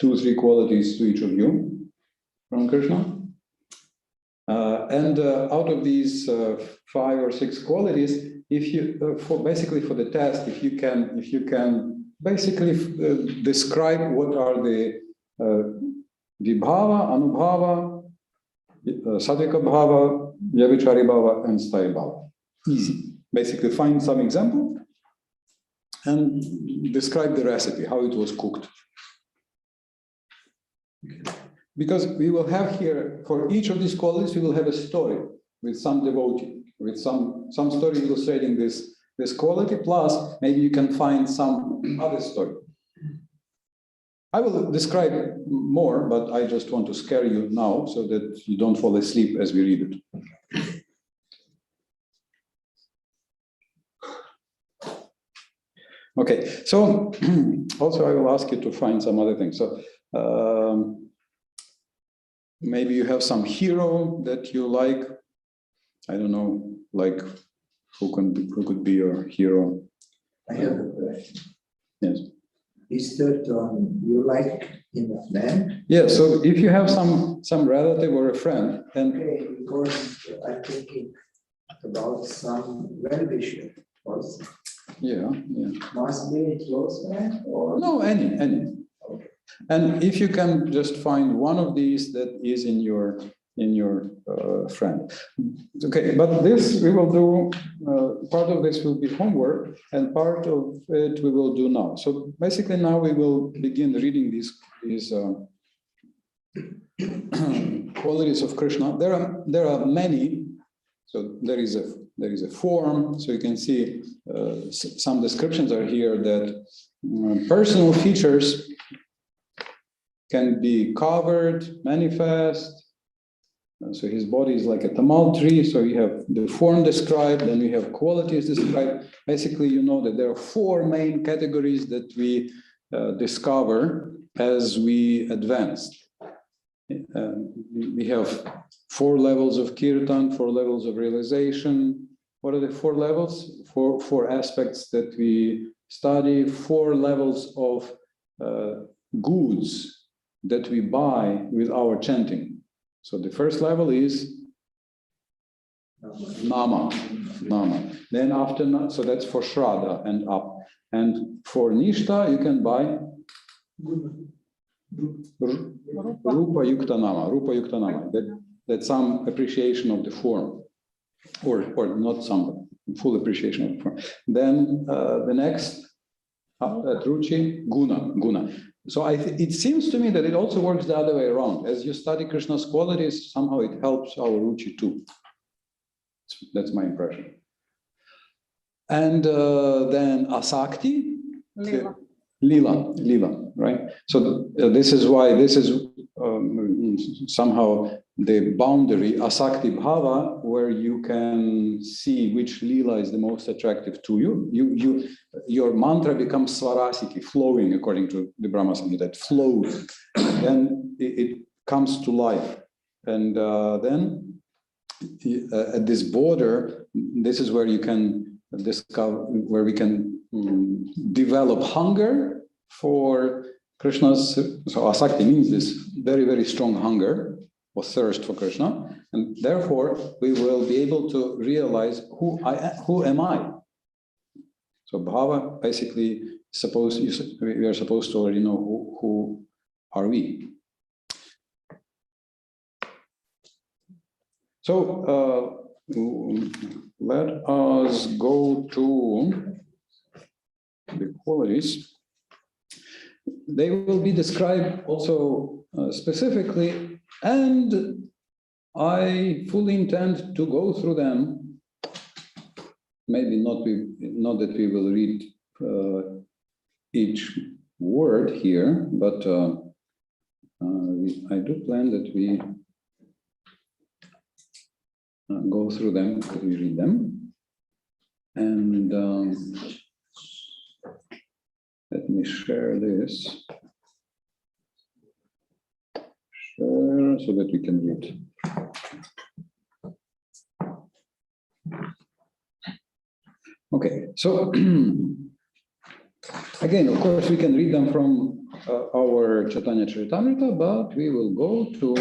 2-3 qualities to each of you from Krishna. And out of these 5 or 6 qualities, if you basically for the test, if you can basically describe what are the vibhava, anubhava, sadhika bhava, vyavichari bhava, and sthayi bhava. Easy. Basically find some example and describe the recipe, how it was cooked. Because we will have here, for each of these qualities, we will have a story with some devotee, with some story illustrating this quality, plus maybe you can find some other story. I will describe more, but I just want to scare you now so that you don't fall asleep as we read it. Okay, so also I will ask you to find some other things. So maybe you have some hero that you like. I don't know, like who could be your hero? I have a question. Yes. Is third one you like in a friend? Yeah, so if you have some relative or a friend, and Okay, because I'm thinking about some well-wisher also. yeah. Must be a close friend or? No, any. Okay. And if you can just find one of these that is in your friend. Okay, but this we will do, part of this will be homework, and part of it we will do now. So basically now we will begin reading these qualities of Krishna. There are many. So there is a form, so you can see some descriptions are here that personal features can be covered, manifest. So his body is like a tamal tree, so you have the form described, then we have qualities described. Basically, you know that there are 4 main categories that we discover as we advance. We have 4 levels of kirtan, 4 levels of realization. What are the 4 levels? 4 aspects that we study, 4 levels of goods that we buy with our chanting. So the first level is nama. Then after, so that's for Shraddha and up. And for Nishta, you can buy Rupa Yukta Nama. That's some appreciation of the form, or not some, full appreciation of the form. Then the next, at Ruchi, Guna. So it seems to me that it also works the other way around. As you study Krishna's qualities, somehow it helps our Ruchi too. That's my impression. And then Asakti, Lila, right? So this is why this is somehow the boundary, Asakti Bhava, where you can see which Lila is the most attractive to you. Your mantra becomes Swarasiki, flowing according to the Brahma Samhita, that flows. Then it comes to life. And then at this border, this is where you can where we can develop hunger for Krishna's. So asakti means this very, very strong hunger or thirst for Krishna, and therefore we will be able to realize who am I. So bhava basically we are supposed to already know who are we. So let us go to the qualities. They will be described also specifically, and I fully intend to go through them. Maybe not that we will read each word here, but I do plan that we go through them, we read them, and let me share this, share so that we can read. Okay, so again, of course, we can read them from our Chaitanya Charitamrita, but we will go to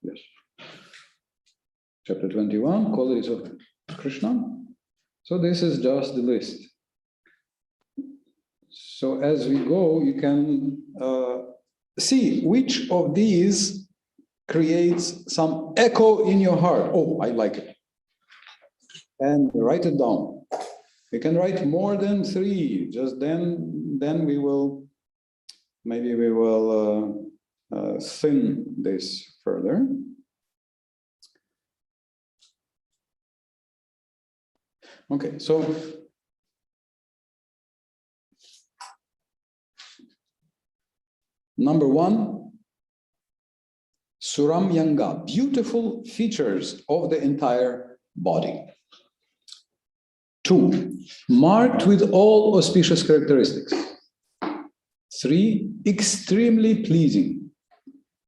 yes, chapter 21, qualities of Krishna. So this is just the list. So as we go, you can see which of these creates some echo in your heart. Oh, I like it. And write it down. You can write more than 3. Just then we will, maybe we will thin this further. Okay, so number 1, Suramyanga, beautiful features of the entire body. 2, marked with all auspicious characteristics. 3, extremely pleasing.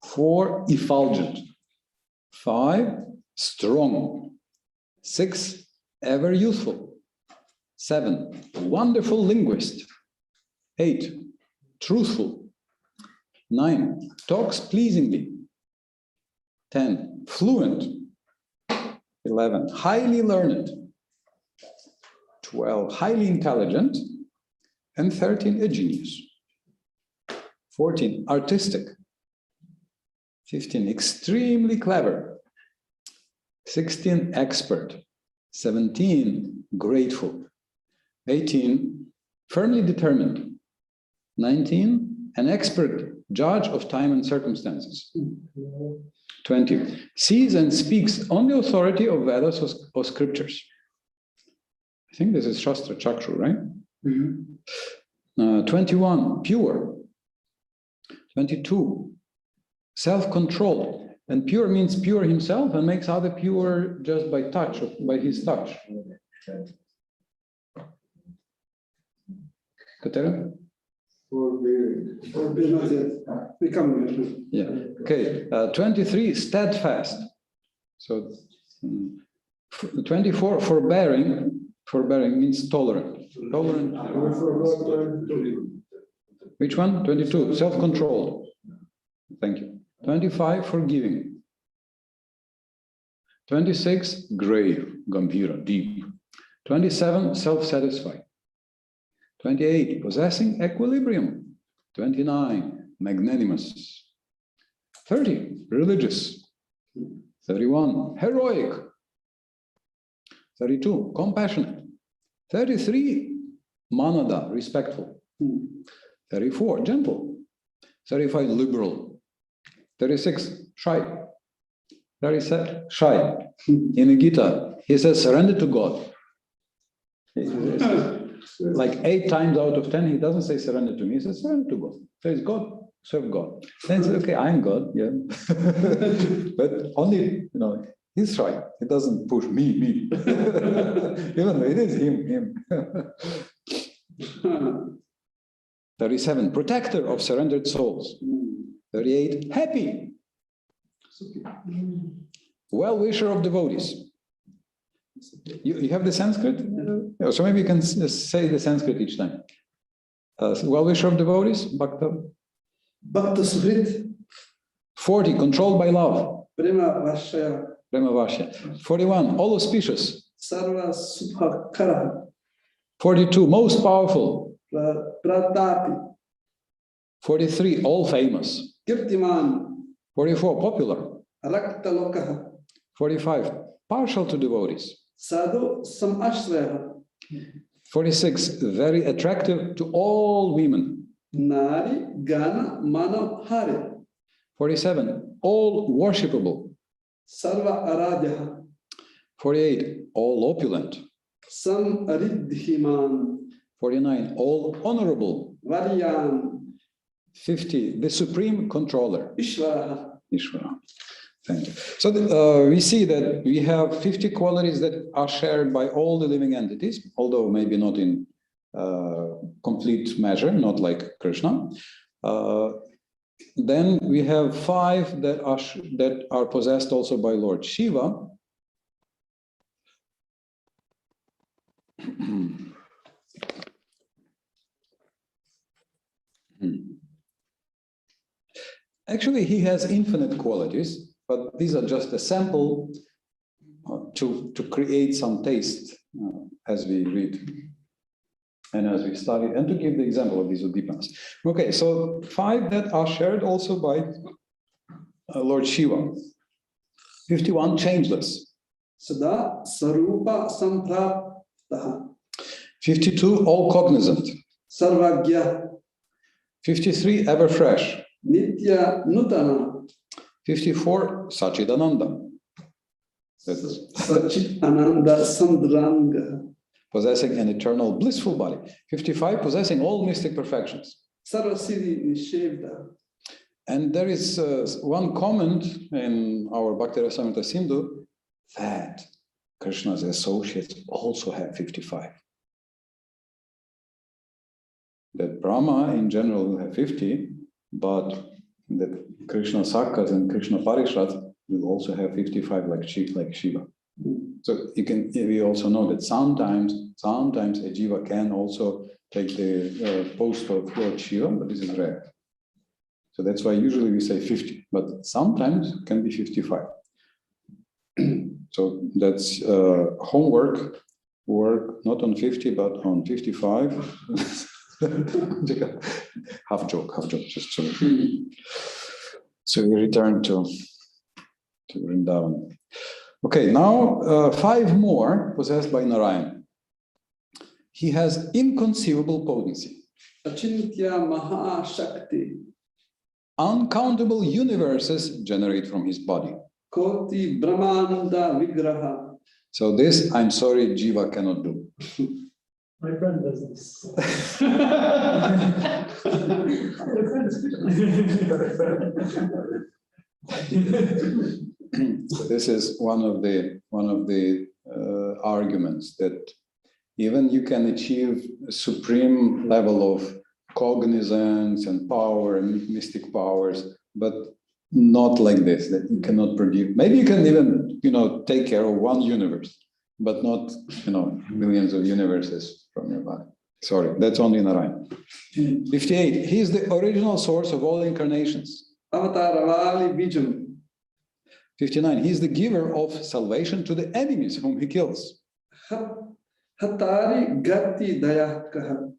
4, effulgent. 5, strong. 6, ever youthful. 7, wonderful linguist. 8, truthful. 9, talks pleasingly. 10, fluent. 11, highly learned. 12, highly intelligent. And 13, a genius. 14, artistic. 15, extremely clever. 16, expert. 17, grateful. 18, firmly determined. 19, an expert judge of time and circumstances. 20, sees and speaks on the authority of Vedas or scriptures. I think this is Shastra Chakshu, right? Mm-hmm. 21, pure. 22, self-controlled. And pure means pure himself and makes other pure just by touch, by his touch. Katerina? Yeah. Okay. 23, steadfast. So 24, forbearing. Forbearing means tolerant. Tolerant. Which one? 22, self-controlled. Thank you. 25, forgiving. 26, grave, gambhira, deep. 27, self-satisfied. 28, possessing equilibrium. 29, magnanimous. 30, religious. 31, heroic. 32, compassionate. 33, manada, respectful. 34, gentle. 35, liberal. 36, shy. 37, shy. In the Gita, he says, surrender to God. Like 8 times out of 10, he doesn't say surrender to me, he says surrender to God. Says God, serve God. Then he says, okay, I'm God, yeah. But only, he's shy. He doesn't push me. Even though it is him. 37, protector of surrendered souls. 38, happy. Well-wisher of devotees. You have the Sanskrit? Yeah, so maybe you can say the Sanskrit each time. Well-wisher of devotees, Bhakta. Bhakta Suhrit, 40, controlled by love. Prema Vashya, Prema Vashya. 41, all auspicious. Sarva Subhakara, 42, most powerful. Pratapi, 43, all famous. Kirtiman, 44, popular. Rakta Lokaha, 45, partial to devotees. Sadhu Samashraha, 46, very attractive to all women. Nari Gana Manav Hari, 47, all worshipable. Sarva Aradyaha, 48, all opulent. Sam Aridhiman, 49, all honorable. Varyan, 50, the supreme controller. Ishvara. Ishvara. Thank you. So we see that we have 50 qualities that are shared by all the living entities, although maybe not in complete measure, not like Krishna. Then we have 5 that are possessed also by Lord Shiva. Actually, he has infinite qualities, but these are just a sample to create some taste as we read and as we study, and to give the example of these Udipanas. Okay, so 5 that are shared also by Lord Shiva. 51, changeless. Sada Sarupa Sampraptaha, 52, all cognizant. Sarvagya, 53, ever fresh. Nitya Nutana, 54, Sachidananda. That's Sachit Ananda Sandranga, possessing an eternal blissful body. 55, possessing all mystic perfections. Sarvasiddhi Nishevda. And there is one comment in our Bhakti Rasamrita Sindhu that Krishna's associates also have 55. That Brahma in general will have 50, but that Krishna Sakas and Krishna Parishrat will also have 55 like Shiva. So we also know that sometimes a Jiva can also take the post of Lord Shiva, but this is rare. So that's why usually we say 50, but sometimes it can be 55. So that's homework, work not on 50, but on 55. half joke, just so we return to Vrindavan. Okay, now 5 more possessed by Narayan. He has inconceivable potency. Achintya Maha Shakti, Uncountable universes generate from his body. Koti Brahmanda Vigraha. So this, I'm sorry, Jiva cannot do. My friend does this. So this is one of the arguments that even you can achieve a supreme level of cognizance and power and mystic powers, but not like this, that you cannot produce. Maybe you can even, take care of one universe, but not, millions of universes from your body. Sorry, that's only Narayan. 58, he is the original source of all incarnations. Avataravali Bijam. 59, he is the giver of salvation to the enemies whom he kills. Hatari Gati Dayakaha.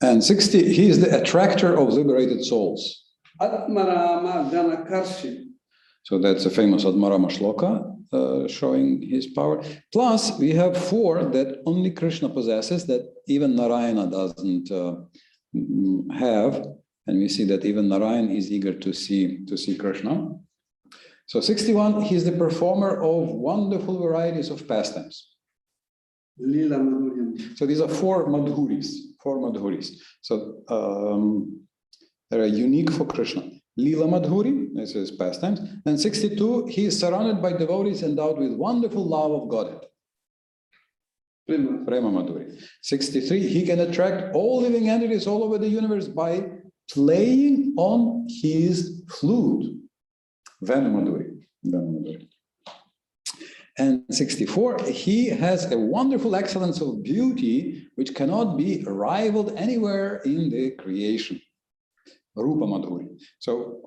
And 60, he is the attractor of liberated souls. Atmarama Ganakarshi. So that's a famous Atmarama shloka showing his power. Plus, we have 4 that only Krishna possesses that even Narayana doesn't have. And we see that even Narayan is eager to see Krishna. So 61, he's the performer of wonderful varieties of pastimes. Lila Madhuryam. So these are 4 madhuris. So they are unique for Krishna. Lila Madhuri, this is pastimes. And 62, he is surrounded by devotees endowed with wonderful love of Godhead. Prema Madhuri. 63, he can attract all living entities all over the universe by playing on his flute. Venumaduri. And 64, he has a wonderful excellence of beauty which cannot be rivaled anywhere in the creation. Rupa Madhuri. So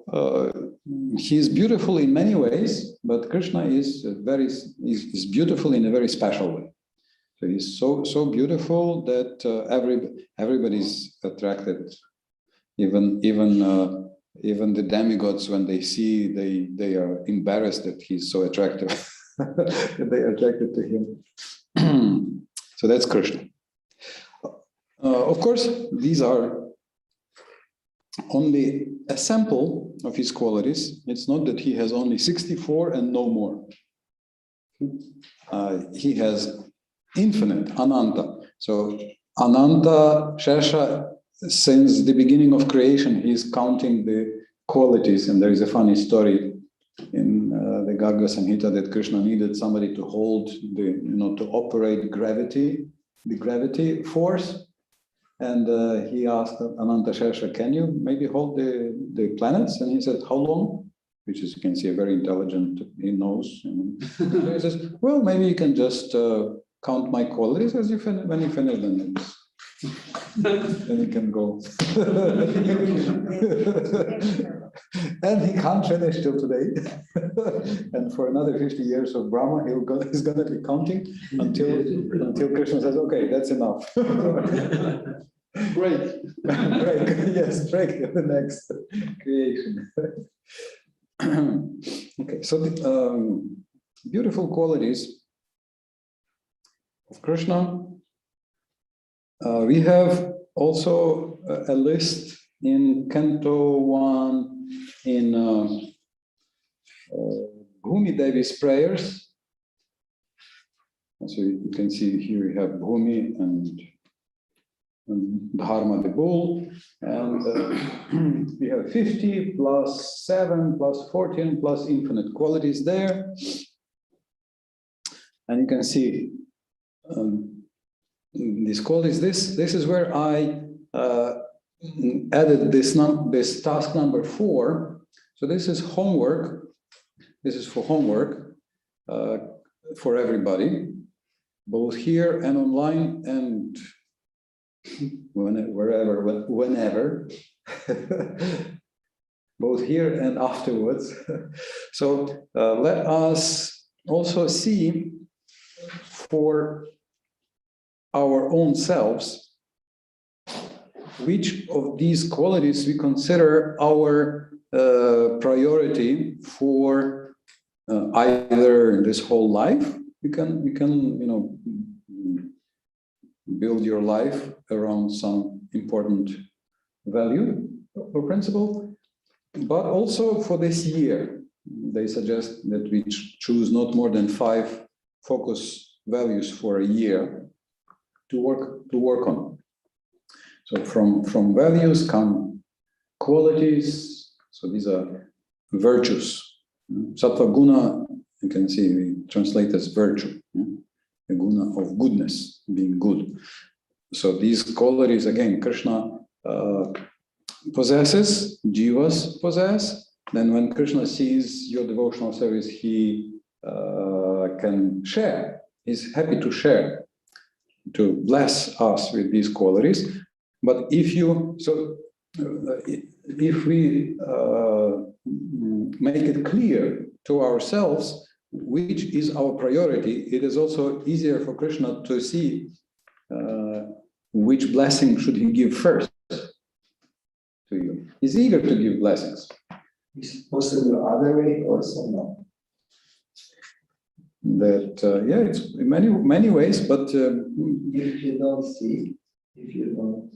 he's beautiful in many ways, but Krishna is beautiful in a very special way. So he's so beautiful that everybody's attracted. Even the demigods, when they see, they are embarrassed that he's so attractive. They are attracted to him. So that's Krishna. Of course, these are only a sample of his qualities. It's not that he has only 64 and no more. He has infinite, Ananta. So Ananta, Shesha, since the beginning of creation, he's counting the qualities. And there is a funny story in the Garga Samhita that Krishna needed somebody to hold to operate gravity, the gravity force. And he asked Ananta Shesha, can you maybe hold the planets? And he said, how long? Which is, you can see, a very intelligent, he knows. So he says, well, maybe you can just count my qualities when you finish them. Then you can go. And he can't finish till today. And for another 50 years of Brahma, he's going to be counting until Krishna says, okay, that's enough. Break. Yes, break the next creation. Okay, so the beautiful qualities of Krishna. We have also a list in Canto 1 in Bhumi Devi's prayers. So you can see here we have Bhumi and Dharma the bull, and we have 50 plus 7 plus 14 plus infinite qualities there. And you can see these qualities. This is where I added this task number 4. So this is homework. This is for homework for everybody, both here and online and whenever, both here and afterwards. So let us also see for our own selves which of these qualities we consider our priority for either this whole life. You can build your life around some important value or principle, but also for this year. They suggest that we choose not more than 5 focus values for a year to work on. So from values come qualities. So these are virtues. Sattva guna, you can see we translate as virtue. The guna of goodness, being good. So these qualities, again, Krishna possesses, jivas possess. Then when Krishna sees your devotional service, he can share. He's happy to share, to bless us with these qualities. But if we make it clear to ourselves which is our priority, it is also easier for Krishna to see which blessing should he give first to you. He's eager to give blessings. Is possible other way also? No. That it's in many ways, but if you don't see, if you don't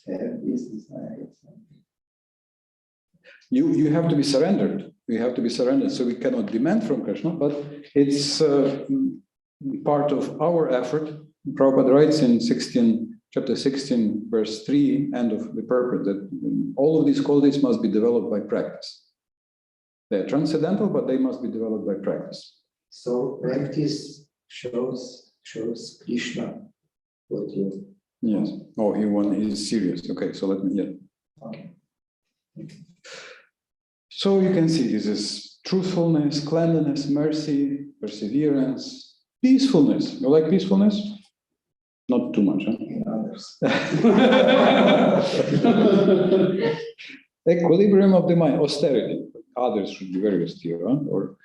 have this desire, you have to be surrendered. We have to be surrendered, so we cannot demand from Krishna, but it's part of our effort. Prabhupada writes in chapter 16, verse 3, end of the purport, that all of these qualities must be developed by practice. They are transcendental, but they must be developed by practice. So practice shows Krishna what you. Yes. Oh, he's serious. Okay, so let me. Yeah. Okay. So you can see this is truthfulness, cleanliness, mercy, perseverance, peacefulness. You like peacefulness? Not too much, huh? Equilibrium of the mind, austerity. Others should be very austere, huh? Or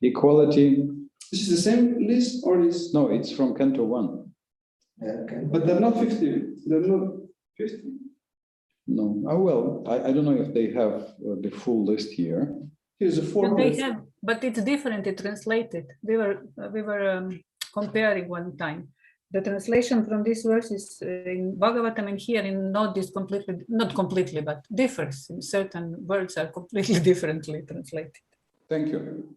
equality. This is the same list or is? No, it's from Canto 1. Yeah, okay. But they're not 50. They're not 50. No, oh well, I don't know if they have the full list here. Here's a four. But they have, but it's differently translated. We were comparing one time. The translation from this verse is in Bhagavatam, and here in Nod is completely, not completely, but differs. In certain words are completely differently translated. Thank you.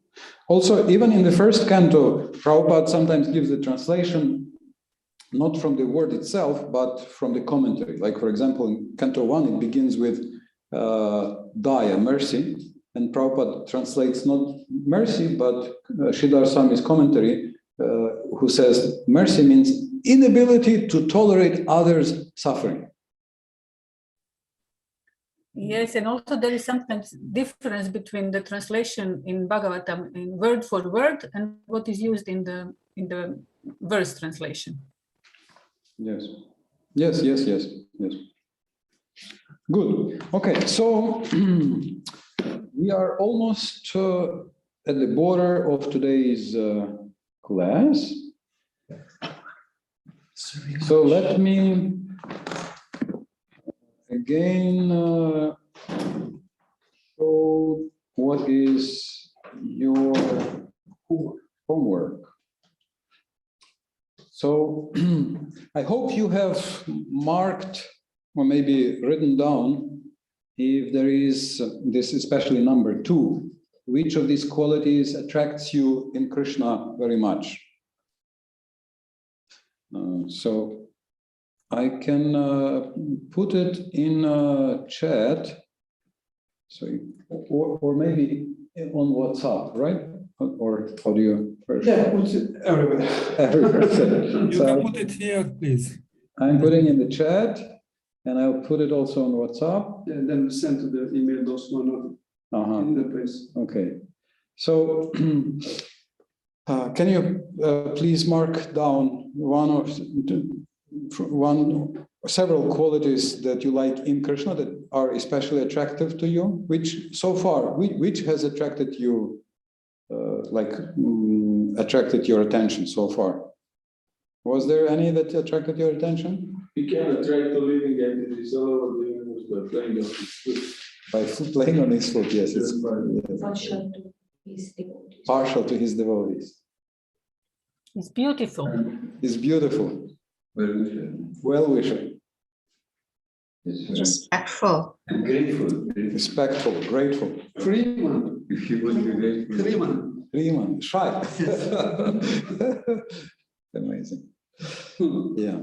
Also, even in the first canto, Prabhupada sometimes gives the translation not from the word itself, but from the commentary. Like, for example, in Canto 1, it begins with Daya, mercy, and Prabhupada translates not mercy, but Sridhar Swami's commentary, who says mercy means inability to tolerate others' suffering. Yes, and also there is sometimes difference between the translation in Bhagavatam in word for word and what is used in the verse translation. Yes. Yes. Good. Okay, so we are almost at the border of today's class. So let me again show what is your homework. So I hope you have marked or maybe written down if there is this, especially number 2, which of these qualities attracts you in Krishna very much. So I can put it in chat, so or maybe on WhatsApp, right? Or how do you? Yeah, put it everywhere. You can put it here, please. I'm putting in the chat, and I'll put it also on WhatsApp. Yeah, then send to the email those who are not in the place. Okay. So can you please mark down several qualities that you like in Krishna that are especially attractive to you? Which so far, which has attracted you, attracted your attention so far? Was there any that attracted your attention? We can attract the living entities all over the universe by playing on his flute. By playing on his flute, yes. It's partial to his devotees. It's beautiful. It's beautiful. Well-wisher. Respectful. And grateful. Respectful, grateful. Freeman. If you would be grateful. Freeman. Shy. Amazing. Yeah.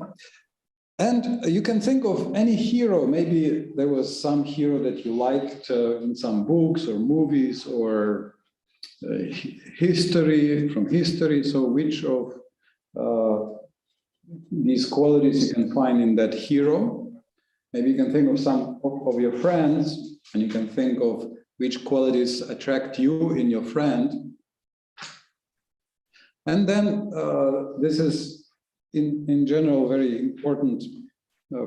And you can think of any hero. Maybe there was some hero that you liked in some books or movies or history. So which of these qualities you can find in that hero? Maybe you can think of some of your friends, and you can think of which qualities attract you in your friend. And then this is in general very important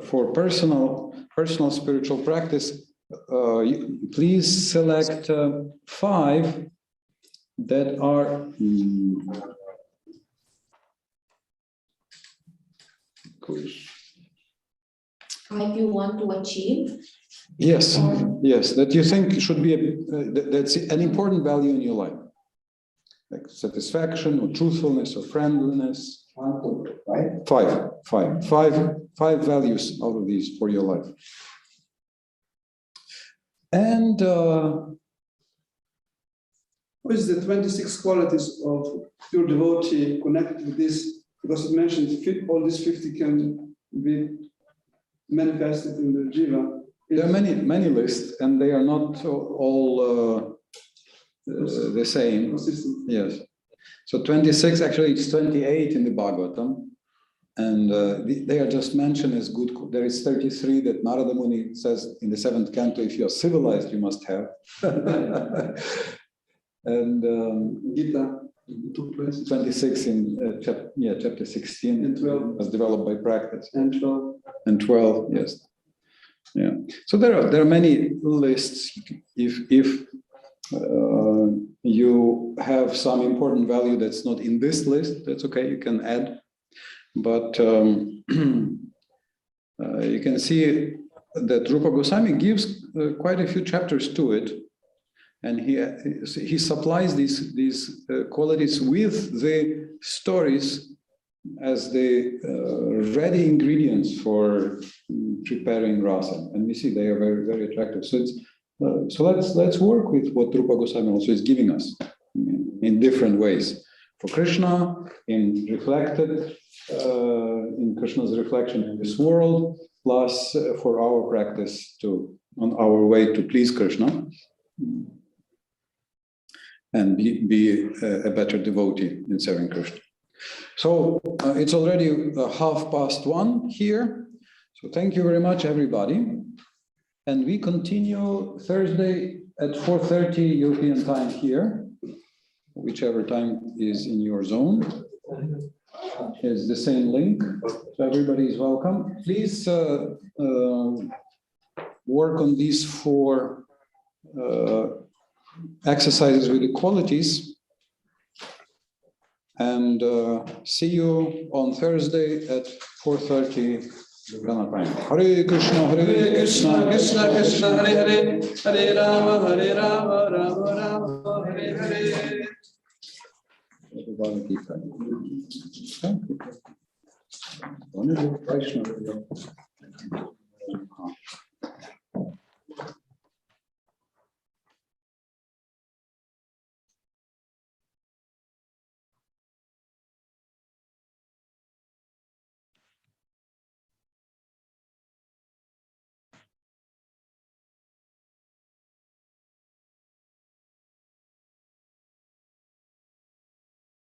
for personal spiritual practice. Please select 5 that are 5 you want to achieve? Yes, that you think should be that's an important value in your life, like satisfaction or truthfulness or friendliness. 5 values out of these for your life. And What is the 26 qualities of pure devotee connected with this? Because it mentioned all these 50 can be manifested in the jiva. there are many lists, and they are not all the same. Consistent. Yes. So 26, actually it's 28 in the Bhagavatam, and they are just mentioned as good. There is 33 that Narada Muni says in the 7th canto, if you are civilized, you must have. and Gita, 2 places. 26 in chapter 16 And 12. was developed by practice. And 12. And 12, yes. Yeah. So there are many lists. If you have some important value that's not in this list, that's okay, you can add. But you can see that Rupa Goswami gives quite a few chapters to it. And he supplies these qualities with the stories as the ready ingredients for preparing rasa, and we see they are very, very attractive. So let's work with what Rupa Goswami also is giving us in different ways. For Krishna, in Krishna's reflection in this world, plus for our practice on our way to please Krishna and be a better devotee in serving Krishna. So it's already 1:30 here. So thank you very much, everybody. And we continue Thursday at 4:30 European time here, whichever time is in your zone. It's the same link, so everybody is welcome. Please work on these 4 exercises with the qualities. And see you on Thursday at 4:30. Hare Krishna, Hare Krishna, Krishna Krishna, Hare Hare, Hare Rama, Rama Rama, Hare Hare. Thank you.